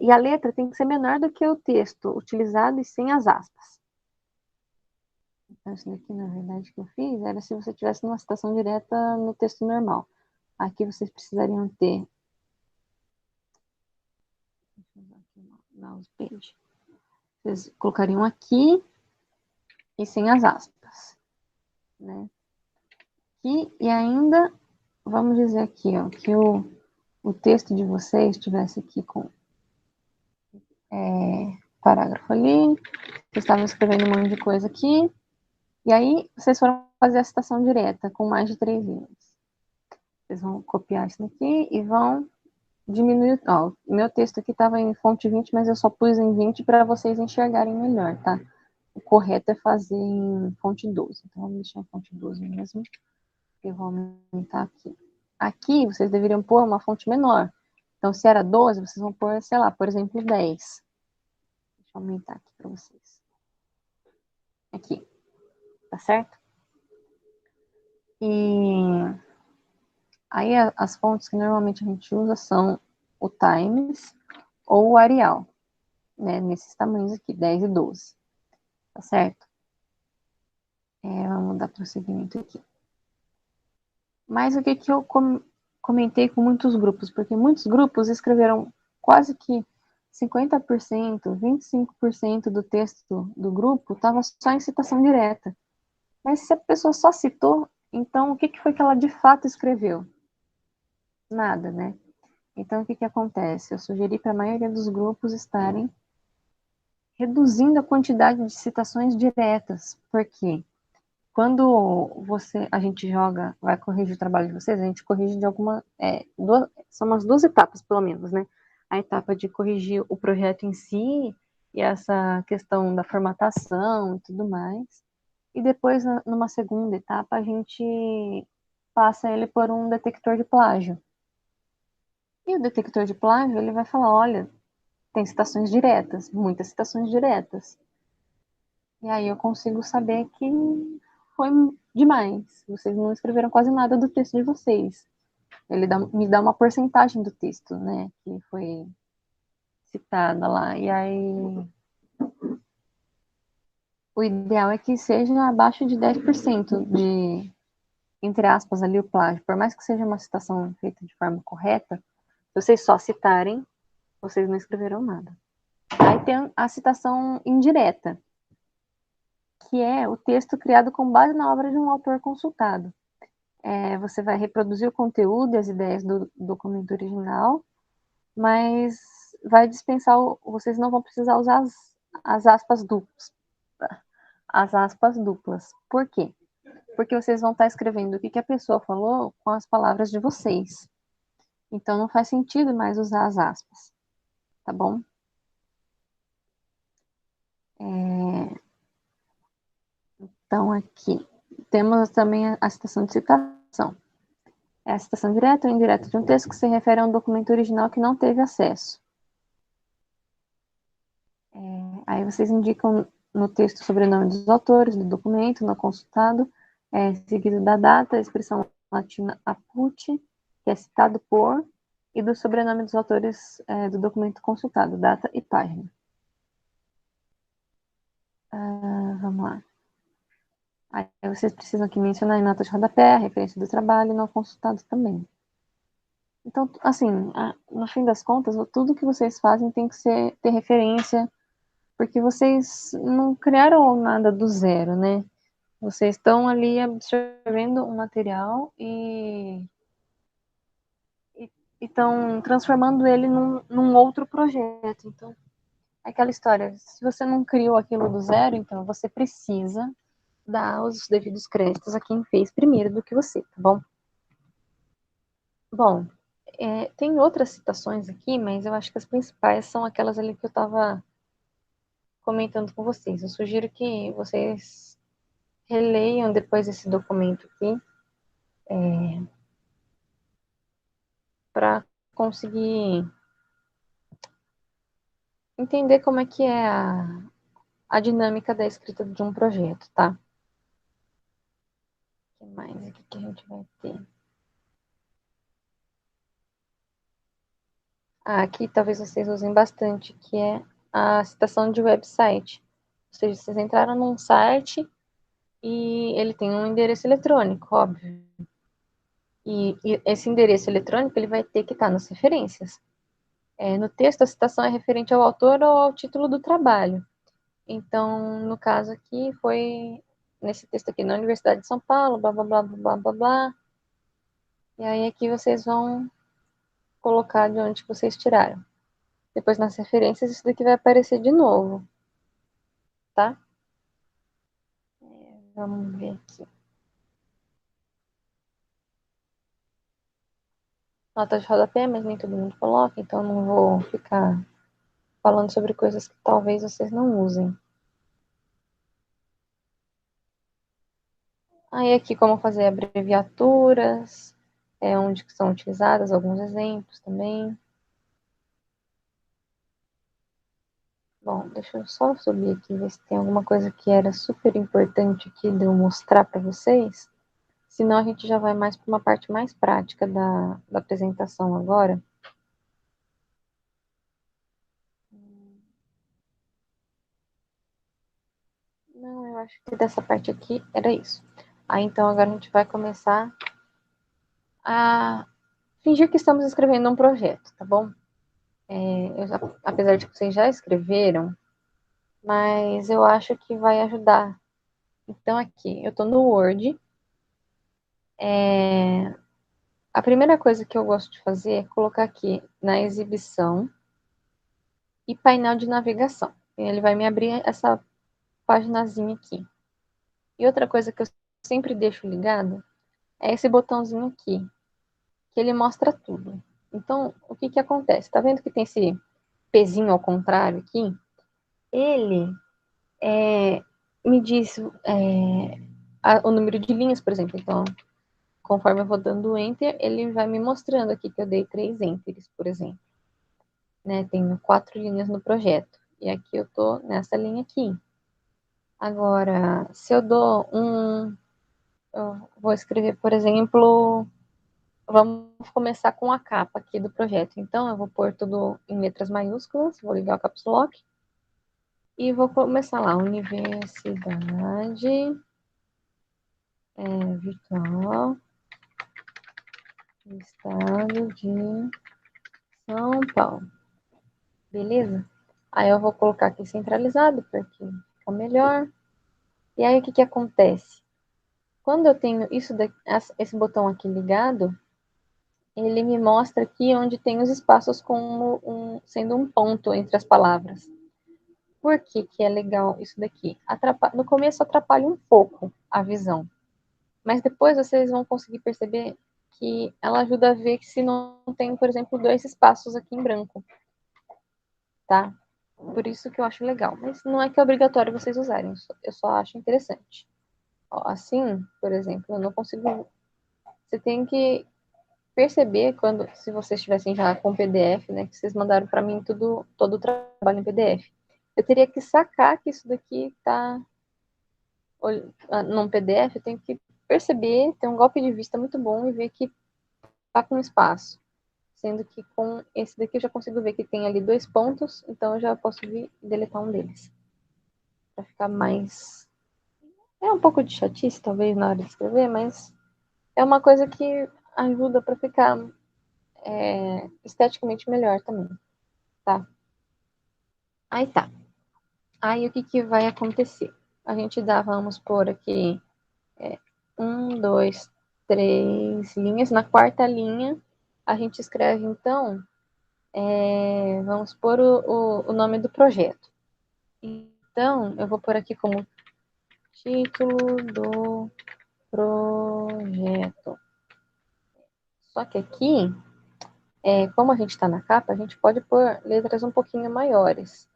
E a letra tem que ser menor do que o texto utilizado e sem as aspas. Então, isso daqui, na verdade, que eu fiz era se você tivesse numa citação direta no texto normal. Aqui vocês precisariam ter. Deixa eu usar aqui o mouse page. Vocês colocariam aqui e sem as aspas, né? E ainda, vamos dizer aqui, ó, que o texto de vocês estivesse aqui com parágrafo ali, vocês estavam escrevendo um monte de coisa aqui, e aí vocês foram fazer a citação direta com mais de 3 linhas. Vocês vão copiar isso daqui e vão diminuir. Ó, meu texto aqui estava em fonte 20, mas eu só pus em 20 para vocês enxergarem melhor, tá? O correto é fazer em fonte 12. Então, vamos deixar em fonte 12 mesmo. Eu vou aumentar aqui. Aqui, vocês deveriam pôr uma fonte menor. Então, se era 12, vocês vão pôr, sei lá, por exemplo, 10. Deixa eu aumentar aqui para vocês. Aqui. Tá certo? E aí, as fontes que normalmente a gente usa são o Times ou o Arial, né? Nesses tamanhos aqui, 10 e 12. Tá certo? Vamos dar prosseguimento aqui. Mas o que eu comentei com muitos grupos? Porque muitos grupos escreveram quase que 50%, 25% do texto do grupo estava só em citação direta. Mas se a pessoa só citou, então o que foi que ela de fato escreveu? Nada, né? Então o que acontece? Eu sugeri para a maioria dos grupos estarem reduzindo a quantidade de citações diretas. Por quê? Quando a gente vai corrigir o trabalho de vocês, a gente corrige de são umas 2 etapas, pelo menos, né? A etapa de corrigir o projeto em si, e essa questão da formatação e tudo mais. E depois, numa segunda etapa, a gente passa ele por um detector de plágio. E o detector de plágio, ele vai falar, olha, tem citações diretas, muitas citações diretas. E aí eu consigo saber que foi demais. Vocês não escreveram quase nada do texto de vocês. Ele me dá uma porcentagem do texto, né, que foi citada lá. E aí o ideal é que seja abaixo de 10% de, entre aspas, ali o plágio. Por mais que seja uma citação feita de forma correta, se vocês só citarem, vocês não escreveram nada. Aí tem a citação indireta, que é o texto criado com base na obra de um autor consultado. Você vai reproduzir o conteúdo e as ideias do documento original, mas vai dispensar, vocês não vão precisar usar as aspas duplas. As aspas duplas. Por quê? Porque vocês vão estar escrevendo o que a pessoa falou com as palavras de vocês. Então não faz sentido mais usar as aspas. Tá bom? Então aqui temos também a citação de citação. É a citação direta ou indireta de um texto que se refere a um documento original que não teve acesso. Aí vocês indicam no texto o sobrenome dos autores do documento, no consultado, seguido da data, a expressão latina apud, que é citado por, e do sobrenome dos autores do documento consultado, data e página. Vamos lá. Aí vocês precisam aqui mencionar em nota de rodapé a referência do trabalho, não consultado também. Então, assim, no fim das contas, tudo que vocês fazem tem que ter referência, porque vocês não criaram nada do zero, né? Vocês estão ali absorvendo um material e estão transformando ele num outro projeto. Então, é aquela história, se você não criou aquilo do zero, então você precisa dar os devidos créditos a quem fez primeiro do que você, tá bom? Bom, tem outras citações aqui, mas eu acho que as principais são aquelas ali que eu estava comentando com vocês. Eu sugiro que vocês releiam depois esse documento aqui, para conseguir entender como é que é a dinâmica da escrita de um projeto, tá? O que mais aqui que a gente vai ter? Aqui talvez vocês usem bastante, que é a citação de website. Ou seja, vocês entraram num site e ele tem um endereço eletrônico, óbvio. E esse endereço eletrônico ele vai ter que estar nas referências. No texto, a citação é referente ao autor ou ao título do trabalho. Então, no caso aqui, foi nesse texto aqui, na Universidade de São Paulo, blá, blá, blá, blá, blá, blá. E aí aqui vocês vão colocar de onde vocês tiraram. Depois nas referências, isso daqui vai aparecer de novo, tá? Vamos ver aqui. Nota de rodapé, mas nem todo mundo coloca, então não vou ficar falando sobre coisas que talvez vocês não usem. Aí aqui como fazer abreviaturas, onde que são utilizadas, alguns exemplos também. Bom, deixa eu só subir aqui, ver se tem alguma coisa que era super importante aqui de eu mostrar para vocês. Senão a gente já vai mais para uma parte mais prática da apresentação agora. Não, eu acho que dessa parte aqui era isso. Aí então agora a gente vai começar a fingir que estamos escrevendo um projeto, tá bom? Apesar de que vocês já escreveram, mas eu acho que vai ajudar. Então aqui, eu estou no Word. A primeira coisa que eu gosto de fazer é colocar aqui na exibição e painel de navegação. Ele vai me abrir essa paginazinha aqui. E outra coisa que eu sempre deixo ligado é esse botãozinho aqui, que ele mostra tudo. Então, o que que acontece? Tá vendo que tem esse pezinho ao contrário aqui? Ele me diz o número de linhas, por exemplo. Então, conforme eu vou dando Enter, ele vai me mostrando aqui que eu dei 3 Enters, por exemplo. Né? Tenho 4 linhas no projeto. E aqui eu tô nessa linha aqui. Agora, se eu dou eu vou escrever, por exemplo, vamos começar com a capa aqui do projeto. Então, eu vou pôr tudo em letras maiúsculas, vou ligar o Caps Lock e vou começar lá, Universidade Virtual do Estado de São Paulo. Beleza? Aí eu vou colocar aqui centralizado para que fica melhor. E aí o que que acontece? Quando eu tenho esse botão aqui ligado, ele me mostra aqui onde tem os espaços como sendo um ponto entre as palavras. Por que que é legal isso daqui? No começo atrapalha um pouco a visão, mas depois vocês vão conseguir perceber que ela ajuda a ver que se não tem, por exemplo, 2 espaços aqui em branco, tá? Por isso que eu acho legal, mas não é que é obrigatório vocês usarem, eu só acho interessante. Ó, assim, por exemplo, eu não consigo. Você tem que perceber se vocês estivessem já com PDF, né, que vocês mandaram para mim todo o trabalho em PDF. Eu teria que sacar que isso daqui está num PDF, eu tenho que perceber, ter um golpe de vista muito bom e ver que está com espaço. Sendo que com esse daqui eu já consigo ver que tem ali 2 pontos, então eu já posso vir e deletar um deles. Para ficar mais. É um pouco de chatice, talvez, na hora de escrever, mas é uma coisa que ajuda para ficar esteticamente melhor também, tá? Aí tá. Aí o que que vai acontecer? A gente vamos pôr aqui 1, 2, 3 linhas. Na quarta linha, a gente escreve, então, vamos pôr o nome do projeto. Então, eu vou pôr aqui como título do projeto. Só que aqui, como a gente está na capa, a gente pode pôr letras um pouquinho maiores.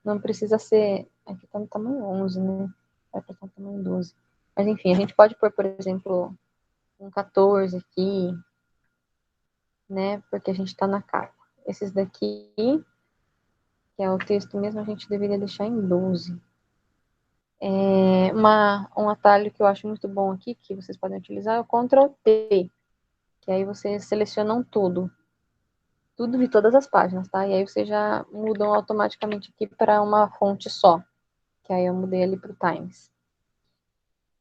Não precisa ser... Aqui tá no tamanho 11, né? Vai para o tamanho 12. Mas, enfim, a gente pode pôr, por exemplo, um 14 aqui, né? Porque a gente está na capa. Esses daqui, que é o texto mesmo, a gente deveria deixar em 12. Um atalho que eu acho muito bom aqui, que vocês podem utilizar, é o Ctrl T, que aí vocês selecionam tudo de todas as páginas, tá? E aí vocês já mudam automaticamente aqui para uma fonte só, que aí eu mudei ali para o Times.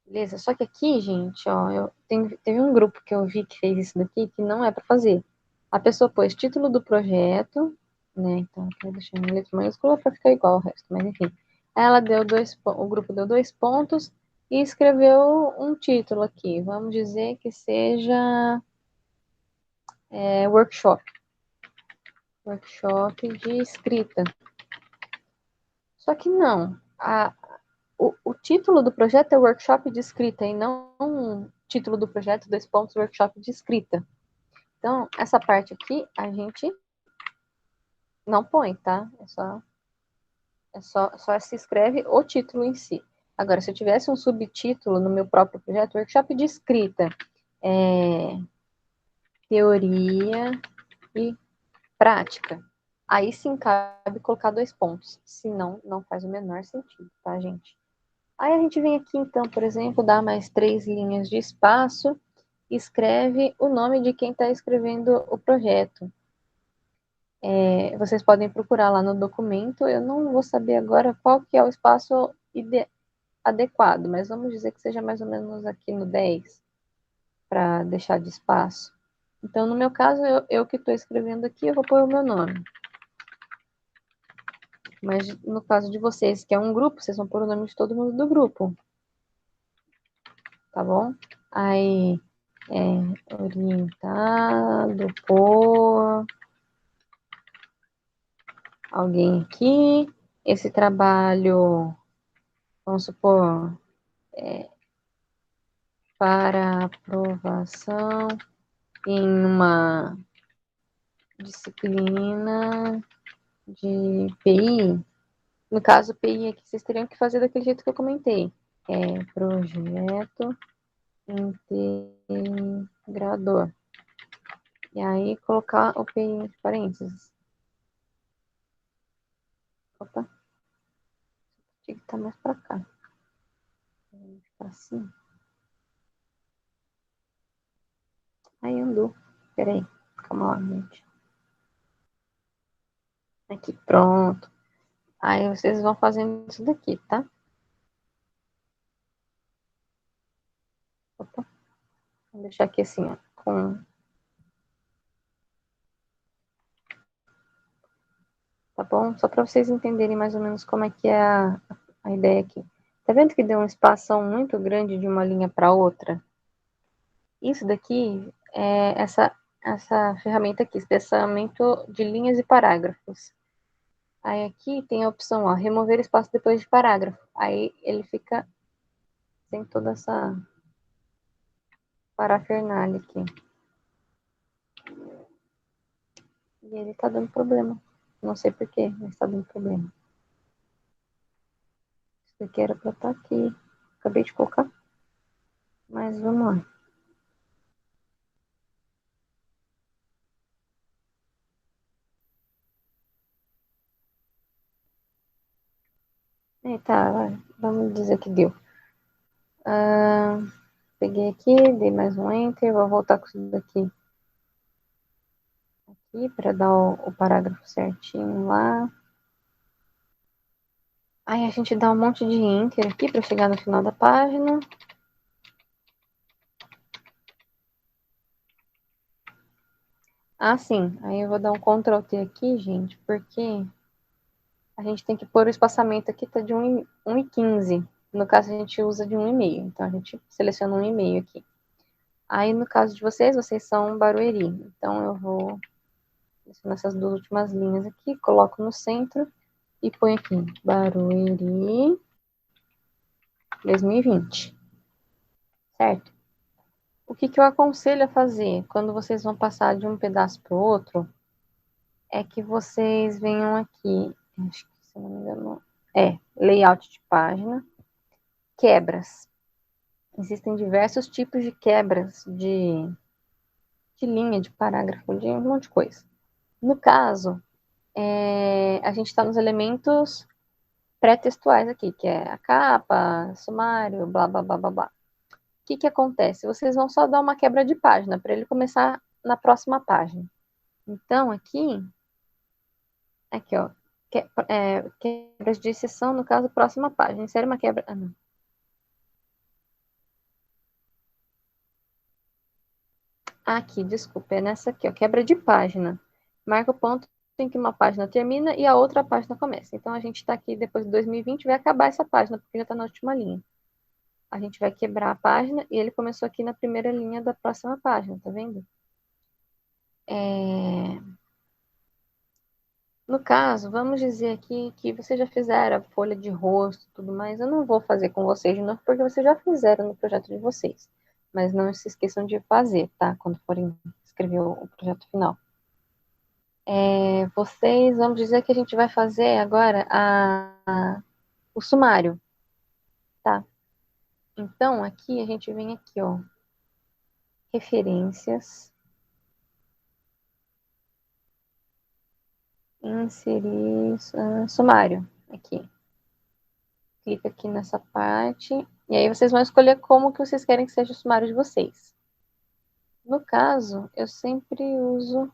Beleza? Só que aqui, gente, ó, teve um grupo que eu vi que fez isso daqui, que não é para fazer. A pessoa pôs título do projeto, né? Então, eu vou deixar em letra maiúscula para ficar igual ao resto, mas enfim. Aí ela deu o grupo deu 2 pontos e escreveu um título aqui. Vamos dizer que seja workshop. Workshop de escrita. Só que não. O título do projeto é workshop de escrita e não título do projeto, 2 pontos, workshop de escrita. Então, essa parte aqui a gente não põe, tá? Só se escreve o título em si. Agora, se eu tivesse um subtítulo no meu próprio projeto, workshop de escrita, teoria e prática, aí sim cabe colocar 2 pontos. Senão, não faz o menor sentido, tá, gente? Aí a gente vem aqui, então, por exemplo, dá mais 3 linhas de espaço, escreve o nome de quem está escrevendo o projeto. Vocês podem procurar lá no documento, eu não vou saber agora qual que é o espaço adequado, mas vamos dizer que seja mais ou menos aqui no 10, para deixar de espaço. Então, no meu caso, eu que estou escrevendo aqui, eu vou pôr o meu nome. Mas no caso de vocês, que é um grupo, vocês vão pôr o nome de todo mundo do grupo. Tá bom? Aí, orientado por alguém aqui. Esse trabalho, vamos supor, para aprovação em uma disciplina de PI. No caso, PI aqui, vocês teriam que fazer daquele jeito que eu comentei. Projeto integrador. E aí, colocar o PI entre parênteses. Opa. Tinha que estar mais para cá. Assim. Aí andou. Peraí. Calma lá, gente. Aqui, pronto. Aí vocês vão fazendo isso daqui, tá? Opa. Vou deixar aqui assim, ó. Tá bom? Só para vocês entenderem mais ou menos como é que é a ideia aqui. Tá vendo que deu uma espação muito grande de uma linha para outra? Isso daqui é essa ferramenta aqui, espaçamento de linhas e parágrafos. Aí aqui tem a opção, ó, remover espaço depois de parágrafo. Aí ele fica sem toda essa parafernália aqui. E ele tá dando problema. Não sei porquê, mas tá dando problema. Isso aqui era pra estar aqui. Acabei de colocar. Mas vamos lá. Tá, vamos dizer que deu. Peguei aqui, dei mais um enter, vou voltar com isso daqui aqui para dar o parágrafo certinho lá. Aí a gente dá um monte de enter aqui para chegar no final da página. Sim, aí eu vou dar um Ctrl T aqui, gente, porque a gente tem que pôr o espaçamento aqui, tá de 1,15. No caso, a gente usa de 1,5. Então, a gente seleciona 1,5 aqui. Aí, no caso de vocês são Barueri. Então, eu vou selecionar essas 2 últimas linhas aqui, coloco no centro e põe aqui, Barueri 2020. Certo? O que eu aconselho a fazer quando vocês vão passar de um pedaço para o outro é que vocês venham aqui, acho que se não me engano, layout de página, quebras. Existem diversos tipos de quebras de linha, de parágrafo, de um monte de coisa. No caso, a gente está nos elementos pré-textuais aqui, que é a capa, sumário, blá, blá, blá, blá, blá. O que acontece? Vocês vão só dar uma quebra de página para ele começar na próxima página. Então, aqui, ó, quebras de seção, no caso, próxima página. Insere uma quebra. Ah, não. Aqui, desculpa, é nessa aqui, ó, quebra de página. Marca o ponto em que uma página termina e a outra página começa. Então, a gente está aqui depois de 2020, vai acabar essa página, porque já está na última linha. A gente vai quebrar a página e ele começou aqui na primeira linha da próxima página, tá vendo? No caso, vamos dizer aqui que vocês já fizeram a folha de rosto e tudo mais. Eu não vou fazer com vocês de novo, porque vocês já fizeram no projeto de vocês. Mas não se esqueçam de fazer, tá? Quando forem escrever o projeto final. Vocês, vamos dizer que a gente vai fazer agora o sumário, tá? Então, aqui a gente vem aqui, ó. Referências. Inserir sumário, aqui. Clica aqui nessa parte, e aí vocês vão escolher como que vocês querem que seja o sumário de vocês. No caso, eu sempre uso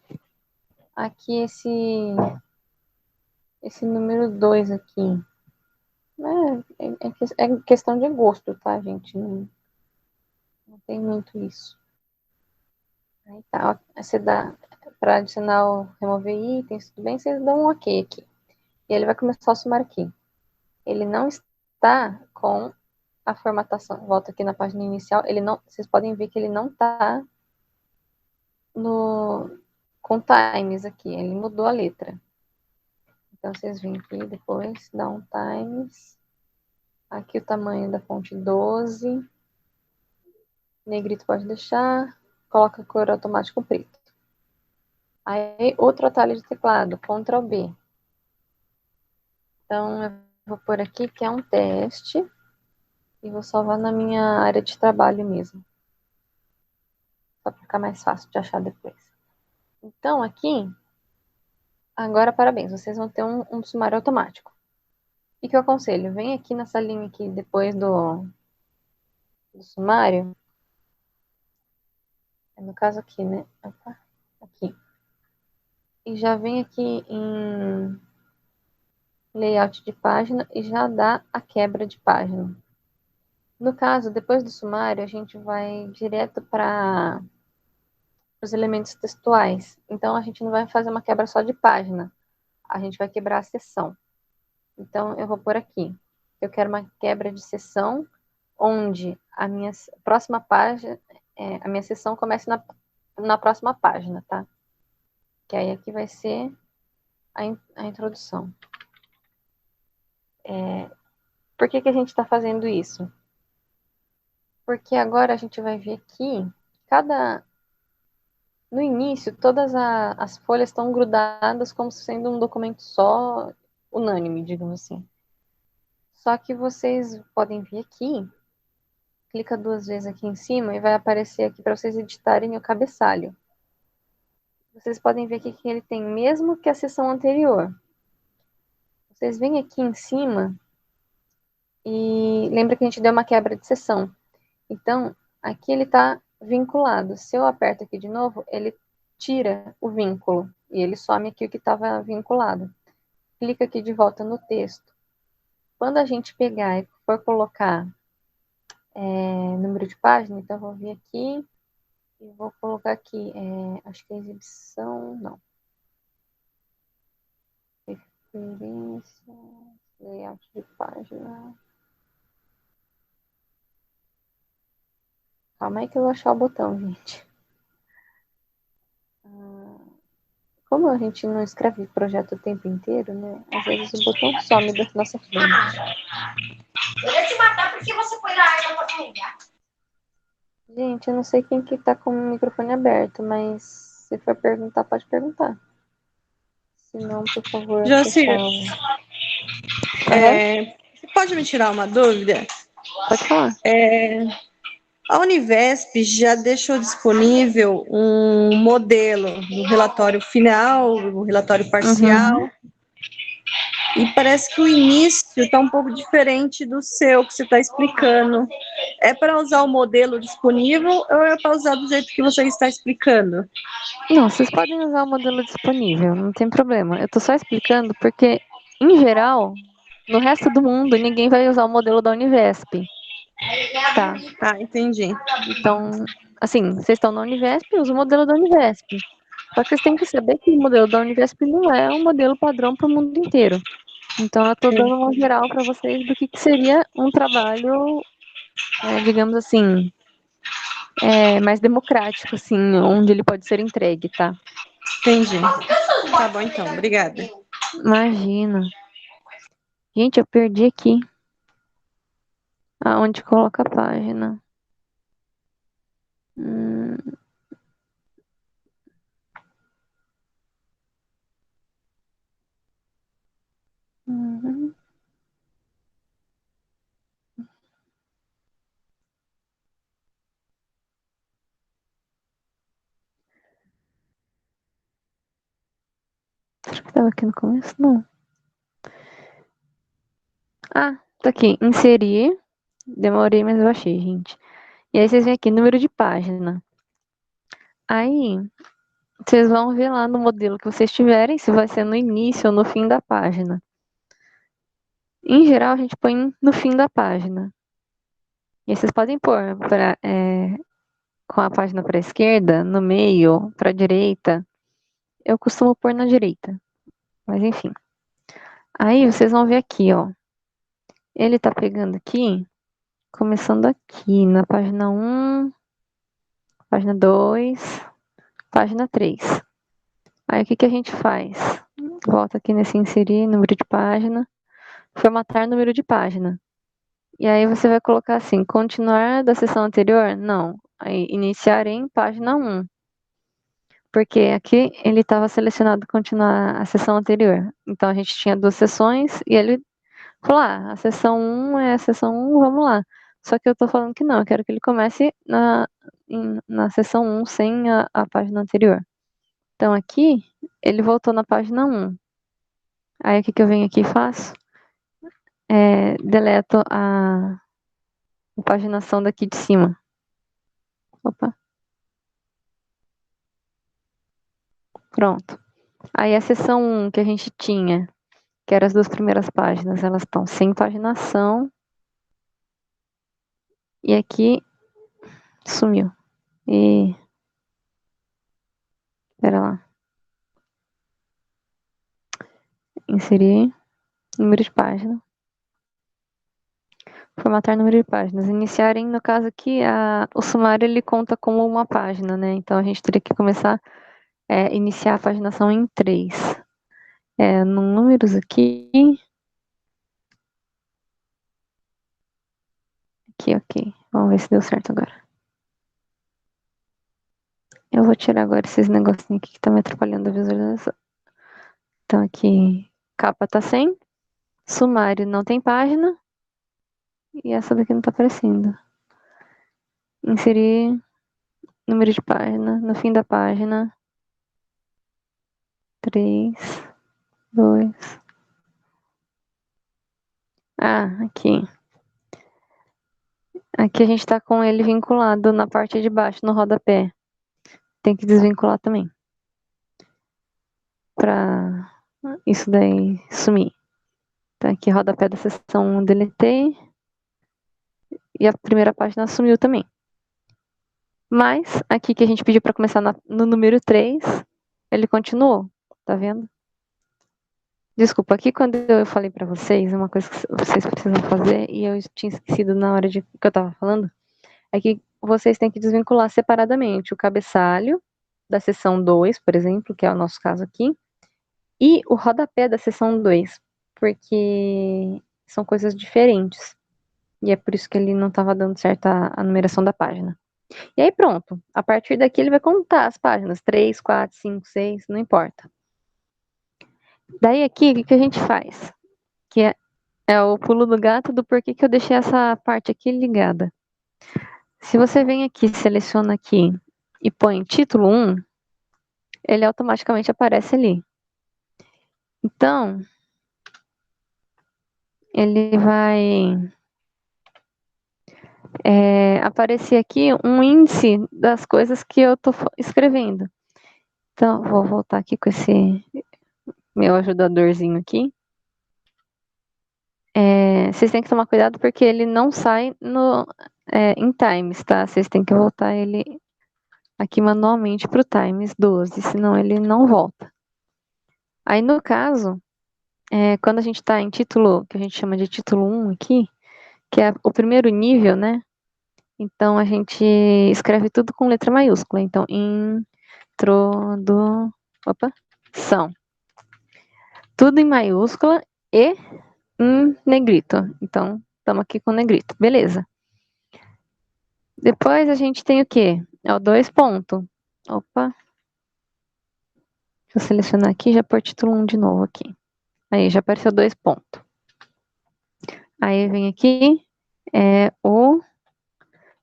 aqui esse número 2 aqui. É questão de gosto, tá, gente? Não tem muito isso. Aí tá, ó, você dá para adicionar o remover itens, tudo bem? Vocês dão um ok aqui. E ele vai começar o sumário aqui. Ele não está com a formatação. Volta aqui na página inicial. Ele não, vocês podem ver que ele não está com times aqui. Ele mudou a letra. Então, vocês vêm aqui depois, dá um times. Aqui o tamanho da fonte 12. Negrito pode deixar. Coloca cor automático preto. Aí, outro atalho de teclado, Ctrl B. Então, eu vou pôr aqui que é um teste. E vou salvar na minha área de trabalho mesmo. Só para ficar mais fácil de achar depois. Então, aqui, agora, parabéns, vocês vão ter um sumário automático. O que eu aconselho? Vem aqui nessa linha aqui, depois do sumário. No caso aqui, né? Opa, aqui. E já vem aqui em layout de página e já dá a quebra de página. No caso, depois do sumário, a gente vai direto para os elementos textuais. Então, a gente não vai fazer uma quebra só de página. A gente vai quebrar a seção. Então, eu vou por aqui. Eu quero uma quebra de seção, onde a minha próxima página, a minha seção começa na próxima página, tá? Que aí aqui vai ser a introdução. Por que a gente está fazendo isso? Porque agora a gente vai ver aqui, no início, todas as folhas estão grudadas como sendo um documento só, unânime, digamos assim. Só que vocês podem vir aqui, clica 2 vezes aqui em cima e vai aparecer aqui para vocês editarem o cabeçalho. Vocês podem ver aqui que ele tem mesmo que a seção anterior. Vocês vêm aqui em cima e lembra que a gente deu uma quebra de seção. Então, aqui ele está vinculado. Se eu aperto aqui de novo, ele tira o vínculo e ele some aqui o que estava vinculado. Clica aqui de volta no texto. Quando a gente pegar e for colocar número de página, então eu vou vir aqui e vou colocar aqui, acho que é exibição, não. Referência, layout de página. Calma aí que eu vou achar o botão, gente. Como a gente não escreve projeto o tempo inteiro, né? Às vezes o botão some da nossa frente. Eu ia te matar porque você foi na área pra carregar. Gente, eu não sei quem que tá com o microfone aberto, mas se for perguntar, pode perguntar. Se não, por favor, Jocir, fechar o... Você pode me tirar uma dúvida? Pode falar. A Univesp já deixou disponível um modelo do relatório final, o relatório parcial, e parece que o início está um pouco diferente do seu, que você está explicando. É para usar o modelo disponível ou é para usar do jeito que você está explicando? Não, vocês podem usar o modelo disponível, não tem problema. Eu tô só explicando porque, em geral, no resto do mundo, ninguém vai usar o modelo da Univesp. Tá. Ah, entendi. Então, assim, vocês estão na Univesp, usa o modelo da Univesp. Só que vocês têm que saber que o modelo da Univesp não é um modelo padrão para o mundo inteiro. Então, eu estou dando uma geral para vocês do que seria um trabalho, digamos assim, mais democrático, assim, onde ele pode ser entregue, tá? Entendi. Tá bom, então. Obrigada. Imagina. Gente, eu perdi aqui. Aonde coloca a página. Uhum. Será que estava aqui no começo? Não. Ah, tá aqui. Inserir. Demorei, mas eu achei, gente. E aí vocês vêm aqui, número de página. Aí, vocês vão ver lá no modelo que vocês tiverem, se vai ser no início ou no fim da página. Em geral, a gente põe no fim da página. E aí vocês podem pôr com a página para a esquerda, no meio, para a direita. Eu costumo pôr na direita. Mas enfim. Aí vocês vão ver aqui, ó. Ele tá pegando aqui, começando aqui, na página 1, página 2, página 3. Aí o que a gente faz? Volta aqui nesse inserir, número de página, formatar número de página. E aí você vai colocar assim, continuar da sessão anterior? Não. Aí iniciar em página 1. Porque aqui ele estava selecionado continuar a sessão anterior. Então a gente tinha 2 sessões e ele falou, a sessão 1 é a sessão 1, vamos lá. Só que eu tô falando que não, eu quero que ele comece na sessão 1 sem a página anterior. Então aqui, ele voltou na página 1. Aí o que eu venho aqui e faço? Deleto a paginação daqui de cima. Opa. Pronto. Aí a seção 1 que a gente tinha, que eram as 2 primeiras páginas, elas estão sem paginação. E aqui sumiu. E pera lá. Inserir número de página. Formatar número de páginas. Iniciarem, no caso aqui, o sumário ele conta como uma página, né? Então a gente teria que começar iniciar a paginação em 3. No números aqui. Aqui, ok. Vamos ver se deu certo agora. Eu vou tirar agora esses negocinhos aqui que tá me atrapalhando a visualização. Então aqui, capa tá sem. Sumário não tem página. E essa daqui não tá aparecendo. Inserir número de página. No fim da página. 3, 2. Aqui. Aqui a gente tá com ele vinculado na parte de baixo, no rodapé. Tem que desvincular também. Pra isso daí sumir. Então aqui rodapé da seção 1 deletei. E a primeira página sumiu também. Mas aqui que a gente pediu para começar no número 3, ele continuou. Tá vendo? Desculpa, aqui quando eu falei para vocês, uma coisa que vocês precisam fazer, e eu tinha esquecido na hora que eu tava falando, é que vocês têm que desvincular separadamente o cabeçalho da seção 2, por exemplo, que é o nosso caso aqui, e o rodapé da seção 2, porque são coisas diferentes. E é por isso que ele não estava dando certo a numeração da página. E aí pronto, a partir daqui ele vai contar as páginas, 3, 4, 5, 6, não importa. Daí aqui, o que a gente faz? que é o pulo do gato do porquê que eu deixei essa parte aqui ligada. Se você vem aqui, seleciona aqui e põe título 1, ele automaticamente aparece ali. Então, ele vai aparecer aqui um índice das coisas que eu tô escrevendo. Então, vou voltar aqui com esse meu ajudadorzinho aqui. Vocês têm que tomar cuidado porque ele não sai em Times, tá? Vocês têm que voltar ele aqui manualmente para o Times 12, senão ele não volta. Aí, no caso, quando a gente está em título, que a gente chama de título 1 aqui, que é o primeiro nível, né? Então, a gente escreve tudo com letra maiúscula. Então, introdução. Tudo em maiúscula e em negrito. Então, estamos aqui com negrito. Beleza. Depois a gente tem o quê? É o 2 ponto. Opa. Deixa eu selecionar aqui e já pôr título 1 de novo aqui. Aí, já apareceu 2 pontos. Aí vem aqui, o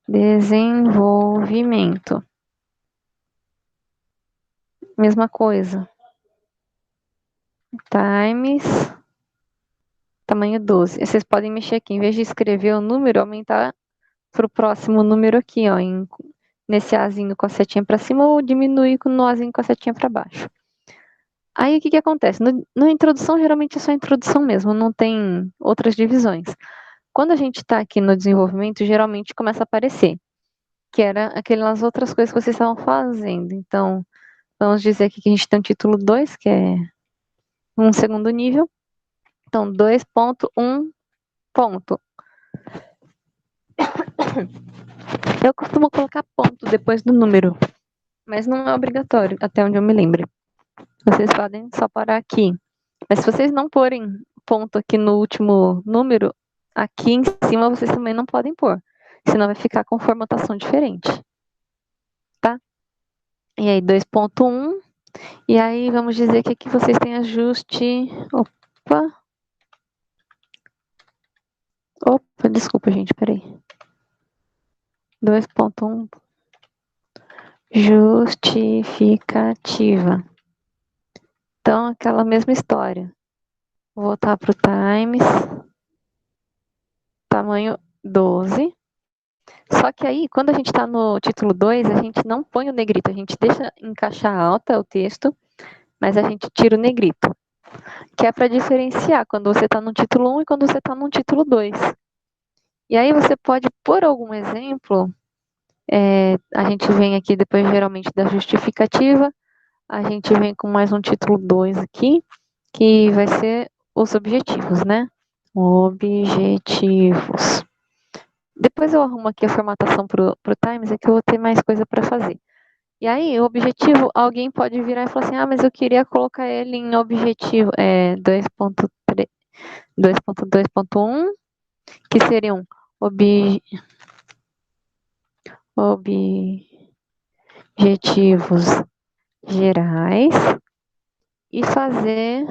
desenvolvimento. Mesma coisa. Times, tamanho 12. Vocês podem mexer aqui, em vez de escrever o número, aumentar para o próximo número aqui, ó, nesse Azinho com a setinha para cima ou diminuir com o Azinho com a setinha para baixo. Aí o que acontece? Na introdução, geralmente é só introdução mesmo, não tem outras divisões. Quando a gente está aqui no desenvolvimento, geralmente começa a aparecer, que era aquelas outras coisas que vocês estavam fazendo. Então, vamos dizer aqui que a gente tem o título 2, que é um segundo nível. Então, 2.1 ponto. Eu costumo colocar ponto depois do número, mas não é obrigatório, até onde eu me lembro. Vocês podem só parar aqui. Mas se vocês não porem ponto aqui no último número, aqui em cima vocês também não podem pôr. Senão vai ficar com formatação diferente. Tá? E aí, 2.1. E aí, vamos dizer que aqui vocês têm ajuste... Opa, desculpa, gente, peraí. 2.1. Justificativa. Então, aquela mesma história. Vou voltar para o Times. Tamanho 12. Só que aí, quando a gente está no título 2, a gente não põe o negrito. A gente deixa em caixa alta o texto, mas a gente tira o negrito. Que é para diferenciar quando você está no título 1 e quando você está no título 2. E aí você pode pôr algum exemplo. A gente vem aqui depois, geralmente, da justificativa. A gente vem com mais um título 2 aqui, que vai ser os objetivos, né? Objetivos. Depois eu arrumo aqui a formatação pro Times, é que eu vou ter mais coisa para fazer. E aí, o objetivo, alguém pode virar e falar assim, mas eu queria colocar ele em objetivo 2.2.1, que seriam objetivos gerais, e fazer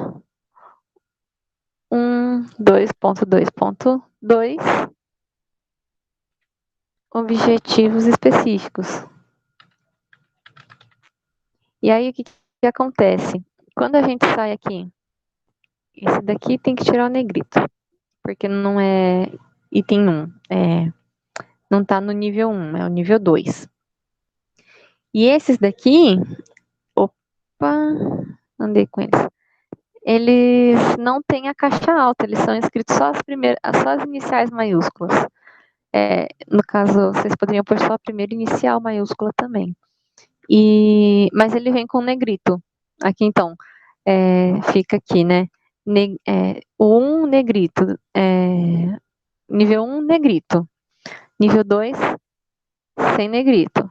um 2.2.2 objetivos específicos. E aí, o que acontece? Quando a gente sai aqui, esse daqui tem que tirar o negrito, porque não é item 1, não está no nível 1, é o nível 2. E esses daqui, andei com eles. Eles não têm a caixa alta, eles são escritos só as iniciais maiúsculas. No caso, vocês poderiam pôr só a primeira inicial maiúscula também. Mas ele vem com negrito. Aqui, então, fica aqui, né? O 1 negrito. Nível 1, negrito. Nível 2, sem negrito.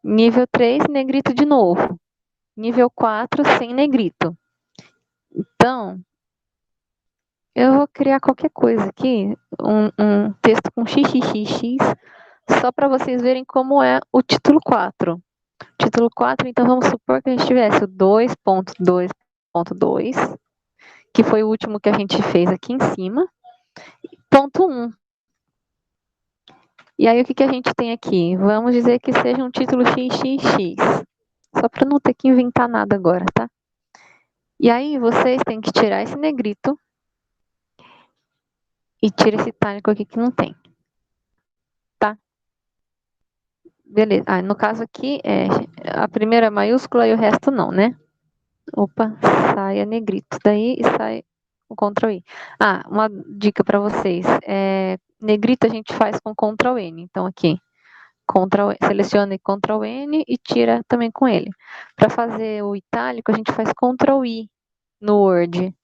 Nível 3, negrito de novo. Nível 4, sem negrito. Então, eu vou criar qualquer coisa aqui, um texto com xxx, só para vocês verem como é o título 4. Título 4, então vamos supor que a gente tivesse o 2.2.2, que foi o último que a gente fez aqui em cima. Ponto 1. E aí, o que a gente tem aqui? Vamos dizer que seja um título XXX. Só para não ter que inventar nada agora, tá? E aí, vocês têm que tirar esse negrito e tira esse itálico aqui que não tem. Tá? Beleza. No caso aqui, a primeira maiúscula e o resto não, né? Opa, sai a negrito daí e sai o Ctrl I. Uma dica para vocês. Negrito a gente faz com Ctrl N. Então, aqui, selecione Ctrl N e tira também com ele. Para fazer o itálico, a gente faz Ctrl I no Word.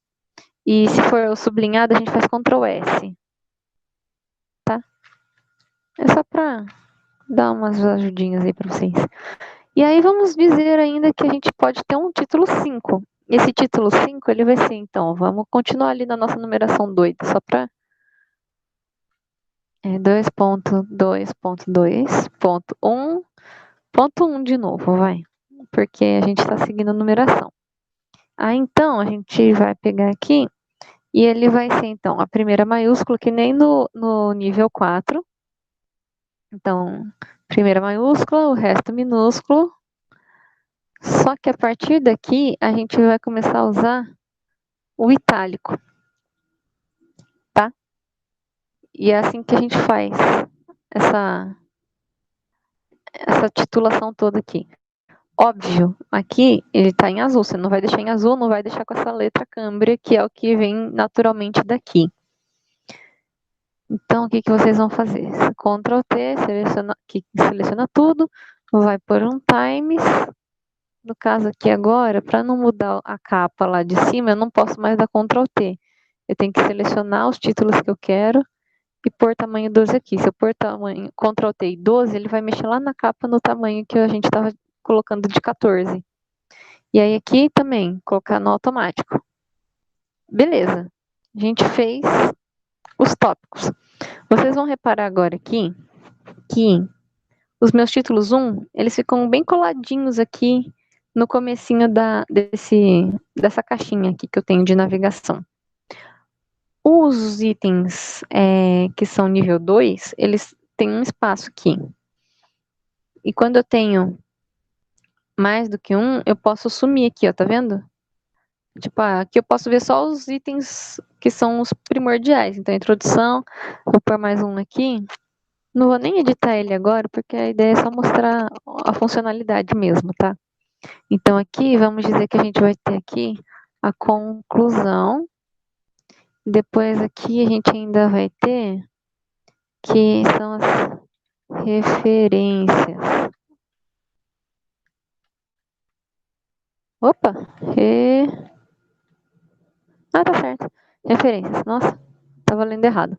E se for o sublinhado, a gente faz Ctrl S. Tá? É só para dar umas ajudinhas aí para vocês. E aí vamos dizer ainda que a gente pode ter um título 5. Esse título 5, ele vai ser, então, vamos continuar ali na nossa numeração doida, só para 2.2.2.1 de novo, vai. Porque a gente está seguindo a numeração. Então, a gente vai pegar aqui e ele vai ser, então, a primeira maiúscula, que nem no nível 4. Então, primeira maiúscula, o resto minúsculo. Só que a partir daqui, a gente vai começar a usar o itálico. Tá? E é assim que a gente faz essa titulação toda aqui. Óbvio, aqui ele está em azul. Você não vai deixar em azul, não vai deixar com essa letra câmbria, que é o que vem naturalmente daqui. Então, o que vocês vão fazer? Ctrl T, seleciona tudo, vai por um times. No caso aqui agora, para não mudar a capa lá de cima, eu não posso mais dar Ctrl T. Eu tenho que selecionar os títulos que eu quero e pôr tamanho 12 aqui. Se eu pôr tamanho Ctrl T e 12, ele vai mexer lá na capa no tamanho que a gente estava colocando de 14. E aí aqui também, colocar no automático. Beleza. A gente fez os tópicos. Vocês vão reparar agora aqui que os meus títulos 1, eles ficam bem coladinhos aqui no comecinho dessa caixinha aqui que eu tenho de navegação. Os itens que são nível 2, eles têm um espaço aqui. E quando eu tenho mais do que um, eu posso sumir aqui, ó, tá vendo? Tipo, aqui eu posso ver só os itens que são os primordiais. Então, introdução, vou pôr mais um aqui. Não vou nem editar ele agora, porque a ideia é só mostrar a funcionalidade mesmo, tá? Então, aqui, vamos dizer que a gente vai ter aqui a conclusão. Depois aqui a gente ainda vai ter que são as referências. Opa! Tá certo. Referências. Nossa, tava lendo errado.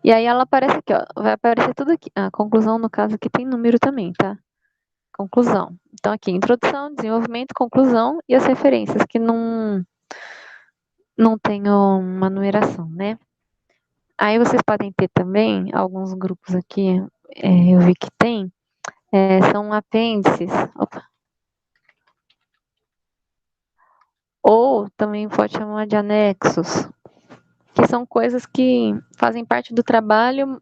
E aí ela aparece aqui, ó. Vai aparecer tudo aqui. A conclusão, no caso, aqui tem número também, tá? Conclusão. Então, aqui, introdução, desenvolvimento, conclusão e as referências, que não tem uma numeração, né? Aí vocês podem ter também, alguns grupos aqui, eu vi que tem, são apêndices. Opa. Ou também pode chamar de anexos, que são coisas que fazem parte do trabalho,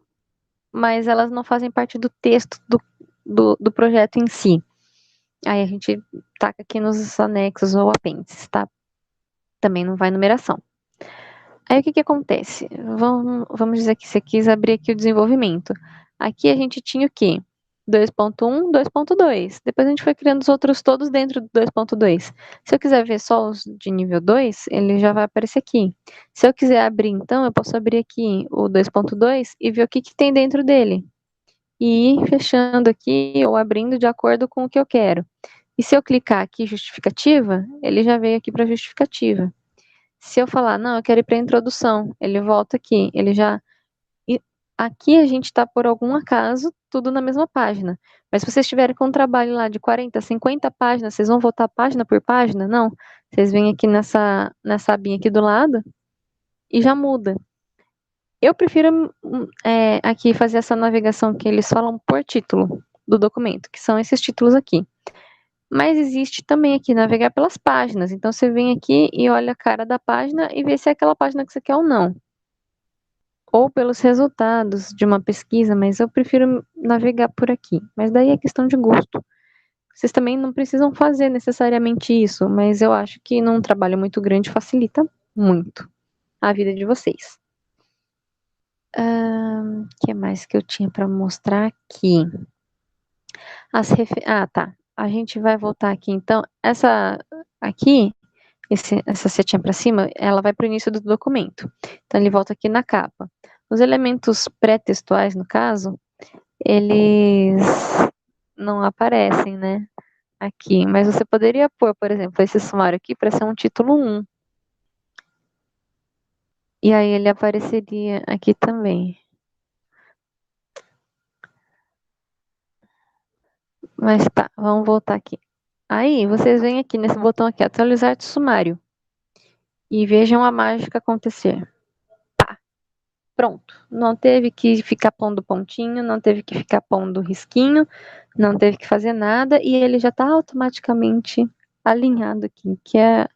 mas elas não fazem parte do texto do projeto em si. Aí a gente taca aqui nos anexos ou apêndices, tá? Também não vai numeração. Aí o que acontece? Vamos dizer que você quis abrir aqui o desenvolvimento. Aqui a gente tinha o quê? 2.1, 2.2. Depois a gente foi criando os outros todos dentro do 2.2. Se eu quiser ver só os de nível 2, ele já vai aparecer aqui. Se eu quiser abrir, então, eu posso abrir aqui o 2.2 e ver o que tem dentro dele. E ir fechando aqui ou abrindo de acordo com o que eu quero. E se eu clicar aqui justificativa, ele já veio aqui para justificativa. Se eu falar, não, eu quero ir para a introdução, ele volta aqui, ele já... E aqui a gente está, por algum acaso, tudo na mesma página. Mas se vocês tiverem com um trabalho lá de 40, 50 páginas, vocês vão voltar página por página? Não. Vocês vêm aqui nessa abinha aqui do lado e já muda. Eu prefiro aqui fazer essa navegação que eles falam por título do documento, que são esses títulos aqui. Mas existe também aqui navegar pelas páginas. Então você vem aqui e olha a cara da página e vê se é aquela página que você quer ou não. Ou pelos resultados de uma pesquisa, mas eu prefiro navegar por aqui. Mas daí é questão de gosto. Vocês também não precisam fazer necessariamente isso, mas eu acho que num trabalho muito grande facilita muito a vida de vocês. O que mais que eu tinha para mostrar aqui? Tá. A gente vai voltar aqui, então. Essa aqui, essa setinha para cima, ela vai para o início do documento. Então, ele volta aqui na capa. Os elementos pré-textuais, no caso, eles não aparecem, né? Aqui. Mas você poderia pôr, por exemplo, esse sumário aqui para ser um título 1. E aí ele apareceria aqui também. Mas tá, vamos voltar aqui. Aí, vocês vêm aqui nesse botão aqui, atualizar de sumário. E vejam a mágica acontecer. Tá, pronto. Não teve que ficar pondo pontinho, não teve que ficar pondo risquinho, não teve que fazer nada, e ele já tá automaticamente alinhado aqui, que é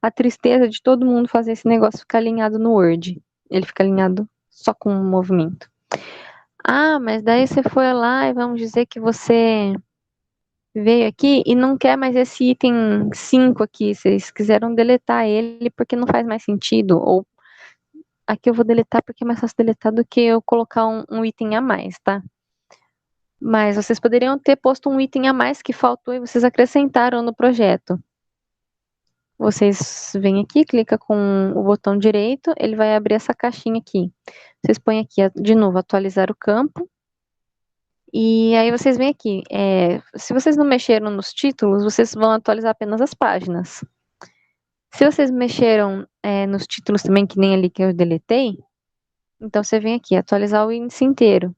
a tristeza de todo mundo fazer esse negócio ficar alinhado no Word. Ele fica alinhado só com o movimento. Ah, mas daí você foi lá e vamos dizer que você veio aqui e não quer mais esse item 5 aqui, vocês quiseram deletar ele porque não faz mais sentido, ou aqui eu vou deletar porque é mais fácil deletar do que eu colocar um item a mais, tá? Mas vocês poderiam ter posto um item a mais que faltou e vocês acrescentaram no projeto. Vocês vêm aqui, clica com o botão direito, ele vai abrir essa caixinha aqui. Vocês põem aqui, de novo, atualizar o campo. E aí vocês vêm aqui, se vocês não mexeram nos títulos, vocês vão atualizar apenas as páginas. Se vocês mexeram nos títulos também, que nem ali que eu deletei, então você vem aqui, atualizar o índice inteiro.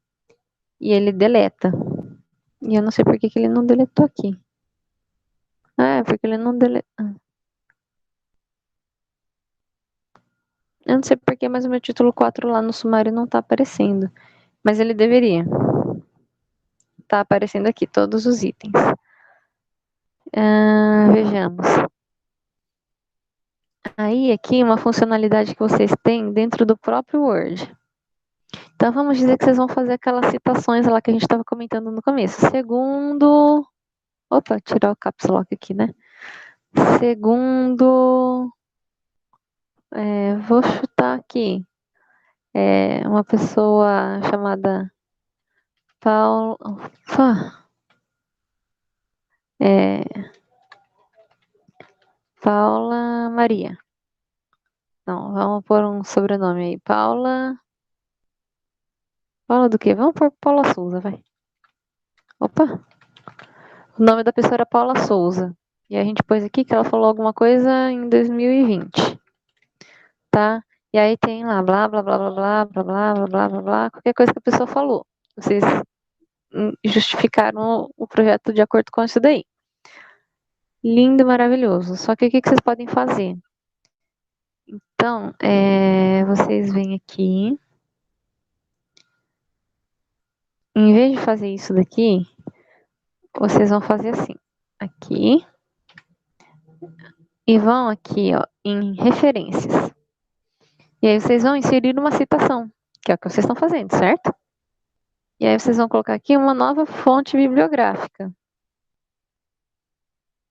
E ele deleta. E eu não sei por que ele não deletou aqui. Ah, é porque ele não deletou. Eu não sei porque, mas o meu título 4 lá no sumário não tá aparecendo. Mas ele deveria. Tá aparecendo aqui todos os itens. Vejamos. Aí aqui uma funcionalidade que vocês têm dentro do próprio Word. Então vamos dizer que vocês vão fazer aquelas citações lá que a gente estava comentando no começo. Segundo. Opa, tirar o caps lock aqui, né? Segundo. Vou chutar aqui. Uma pessoa chamada Paula. Paula Maria. Não, vamos pôr um sobrenome aí. Paula. Paula do quê? Vamos pôr Paula Souza, vai. Opa! O nome da pessoa era Paula Souza. E a gente pôs aqui que ela falou alguma coisa em 2020. Tá? E aí tem lá, blá, blá, blá, blá, blá, blá, blá, blá, blá, blá, blá, qualquer coisa que a pessoa falou. Vocês justificaram o projeto de acordo com isso daí. Lindo, maravilhoso. Só que o que vocês podem fazer? Então, vocês vêm aqui. Em vez de fazer isso daqui, vocês vão fazer assim. Aqui. E vão aqui, ó, em referências. E aí vocês vão inserir uma citação, que é o que vocês estão fazendo, certo? E aí vocês vão colocar aqui uma nova fonte bibliográfica.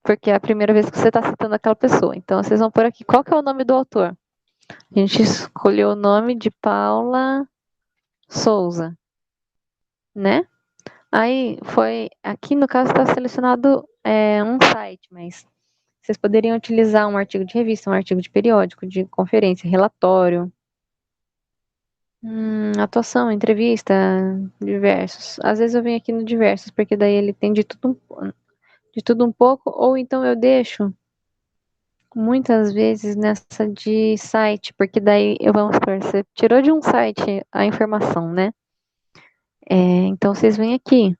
Porque é a primeira vez que você está citando aquela pessoa. Então vocês vão pôr aqui, qual que é o nome do autor? A gente escolheu o nome de Paula Souza, né? Aí foi, aqui no caso está selecionado um site, mas vocês poderiam utilizar um artigo de revista, um artigo de periódico, de conferência, relatório, atuação, entrevista, diversos. Às vezes eu venho aqui no diversos, porque daí ele tem de tudo um pouco, ou então eu deixo muitas vezes nessa de site, porque daí vamos supor, você tirou de um site a informação, né? Então vocês vêm aqui,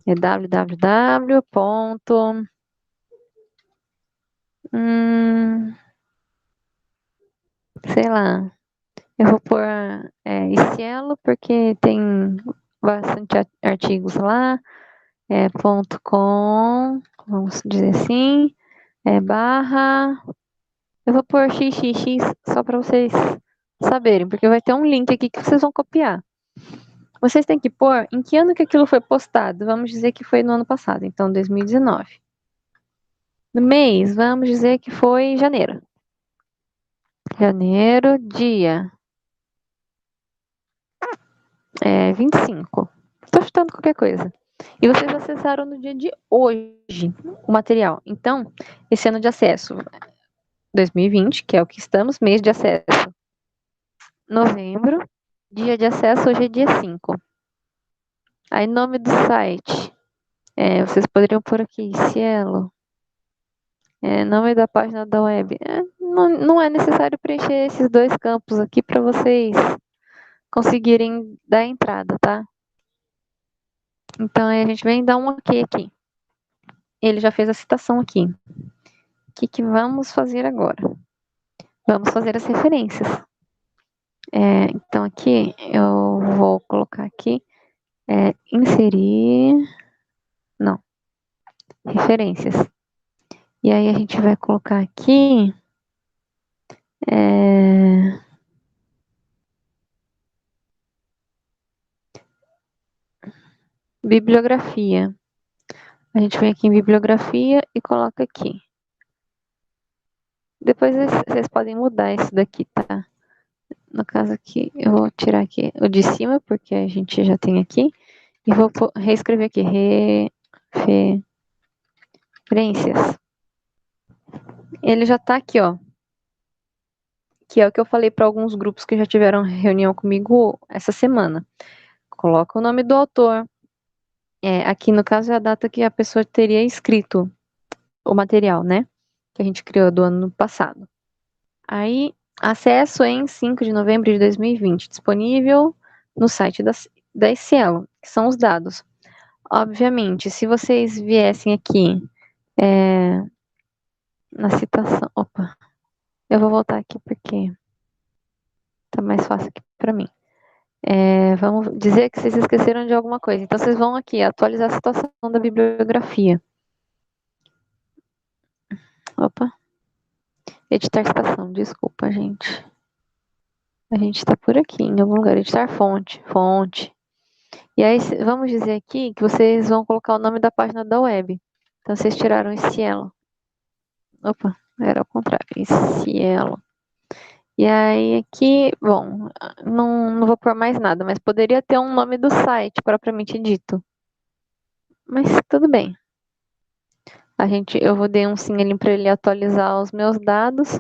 www. Sei lá, eu vou pôr Cielo, porque tem bastante artigos lá, ponto .com, vamos dizer assim, barra, eu vou pôr xxx só para vocês saberem, porque vai ter um link aqui que vocês vão copiar. Vocês têm que pôr em que ano que aquilo foi postado. Vamos dizer que foi no ano passado, então 2019. No mês, vamos dizer que foi janeiro. Janeiro, dia 25. Estou chutando qualquer coisa. E vocês acessaram no dia de hoje o material. Então, esse ano de acesso, 2020, que é o que estamos, mês de acesso, novembro, dia de acesso hoje é dia 5. Aí, nome do site, vocês poderiam pôr aqui, Cielo. Nome da página da web. Não é necessário preencher esses dois campos aqui para vocês conseguirem dar entrada, tá? Então, aí a gente vem dar um ok aqui. Ele já fez a citação aqui. O que vamos fazer agora? Vamos fazer as referências. Então, aqui, eu vou colocar aqui, inserir, não, referências. E aí, a gente vai colocar aqui, bibliografia. A gente vem aqui em bibliografia e coloca aqui. Depois vocês podem mudar isso daqui, tá? No caso aqui, eu vou tirar aqui o de cima, porque a gente já tem aqui. E vou reescrever aqui, referências. Ele já tá aqui, ó. Que é o que eu falei para alguns grupos que já tiveram reunião comigo essa semana. Coloca o nome do autor. Aqui, no caso, é a data que a pessoa teria escrito o material, né? Que a gente criou do ano passado. Aí, acesso em 5 de novembro de 2020, disponível no site da Cielo, que são os dados. Obviamente, se vocês viessem aqui na citação... Opa, eu vou voltar aqui porque tá mais fácil aqui para mim. Vamos dizer que vocês esqueceram de alguma coisa. Então, vocês vão aqui atualizar a situação da bibliografia. Opa. Editar citação, desculpa, gente. A gente tá por aqui, em algum lugar. Editar fonte. E aí, vamos dizer aqui que vocês vão colocar o nome da página da web. Então, vocês tiraram esse elo. Opa, era ao contrário. Esse elo. E aí, aqui, bom, não vou pôr mais nada, mas poderia ter um nome do site, propriamente dito. Mas tudo bem. Eu vou dar um sim ali para ele atualizar os meus dados.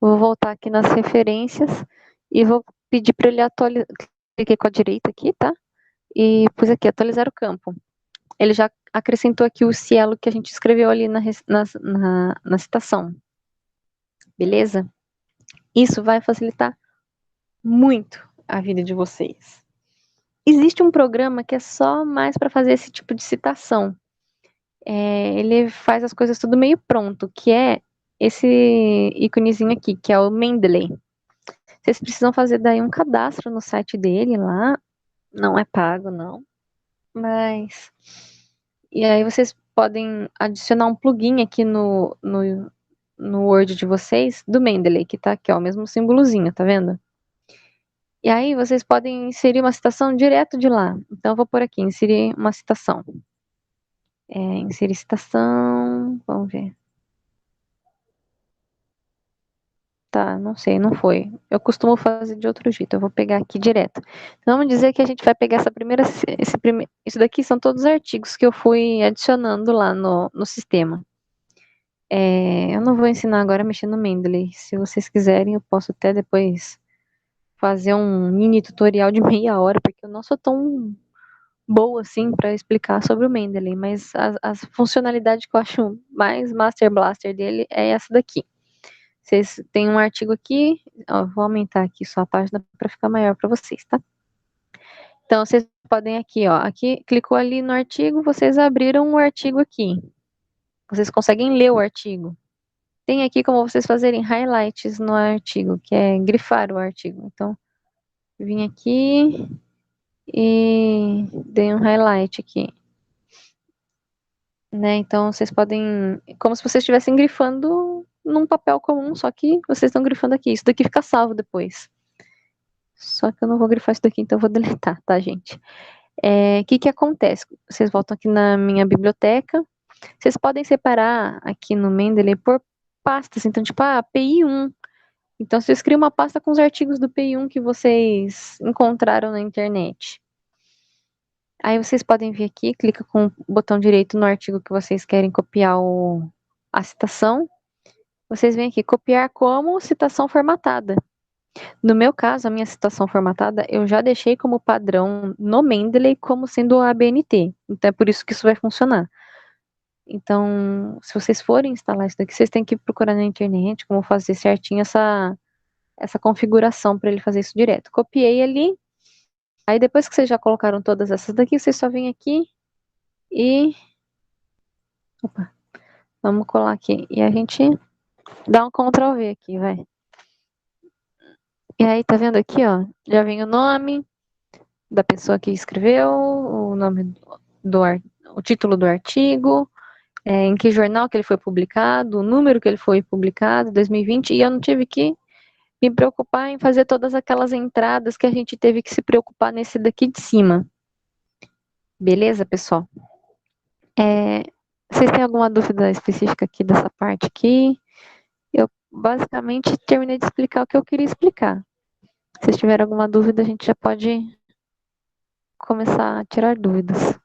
Vou voltar aqui nas referências e vou pedir para ele atualizar. Cliquei com a direita aqui, tá? E pus aqui, atualizar o campo. Ele já acrescentou aqui o cielo que a gente escreveu ali na citação. Beleza? Isso vai facilitar muito a vida de vocês. Existe um programa que é só mais para fazer esse tipo de citação. Ele faz as coisas tudo meio pronto, que é esse íconezinho aqui, que é o Mendeley. Vocês precisam fazer daí um cadastro no site dele lá. Não é pago, não. Mas... E aí vocês podem adicionar um plugin aqui no Word de vocês, do Mendeley, que tá aqui, ó, o mesmo símbolozinho, tá vendo? E aí vocês podem inserir uma citação direto de lá. Então eu vou por aqui, inserir uma citação. Inserir citação, vamos ver. Tá, não sei, não foi. Eu costumo fazer de outro jeito, eu vou pegar aqui direto. Então, vamos dizer que a gente vai pegar isso daqui são todos os artigos que eu fui adicionando lá no sistema. Eu não vou ensinar agora a mexer no Mendeley. Se vocês quiserem, eu posso até depois fazer um mini tutorial de meia hora, porque eu não sou tão boa assim para explicar sobre o Mendeley, mas as funcionalidades que eu acho mais Master Blaster dele é essa daqui. Vocês têm um artigo aqui, ó, vou aumentar aqui só a página para ficar maior para vocês, tá? Então, vocês podem aqui, ó, aqui, clicou ali no artigo, vocês abriram o artigo aqui. Vocês conseguem ler o artigo. Tem aqui como vocês fazerem highlights no artigo, que é grifar o artigo. Então, vim aqui e dei um highlight aqui. né? Então vocês podem, como se vocês estivessem grifando num papel comum, só que vocês estão grifando aqui. Isso daqui fica salvo depois. Só que eu não vou grifar isso daqui, então eu vou deletar, tá, gente? O que acontece? Vocês voltam aqui na minha biblioteca. Vocês podem separar aqui no Mendeley por pastas. Então, tipo, PI1. Então, vocês criam uma pasta com os artigos do PI1 que vocês encontraram na internet. Aí vocês podem vir aqui, clica com o botão direito no artigo que vocês querem copiar a citação. Vocês vêm aqui, copiar como citação formatada. No meu caso, a minha citação formatada, eu já deixei como padrão no Mendeley como sendo a ABNT. Então, é por isso que isso vai funcionar. Então, se vocês forem instalar isso daqui, vocês têm que procurar na internet como fazer certinho essa configuração para ele fazer isso direto. Copiei ali. Aí, depois que vocês já colocaram todas essas daqui, vocês só vêm aqui e... Opa. Vamos colar aqui. E a gente dá um Ctrl V aqui, vai. E aí, tá vendo aqui, ó? Já vem o nome da pessoa que escreveu, o nome o título do artigo, em que jornal que ele foi publicado, o número que ele foi publicado, 2020, e eu não tive que me preocupar em fazer todas aquelas entradas que a gente teve que se preocupar nesse daqui de cima. Beleza, pessoal? Vocês têm alguma dúvida específica aqui dessa parte aqui? Eu basicamente terminei de explicar o que eu queria explicar. Se vocês tiverem alguma dúvida, a gente já pode começar a tirar dúvidas.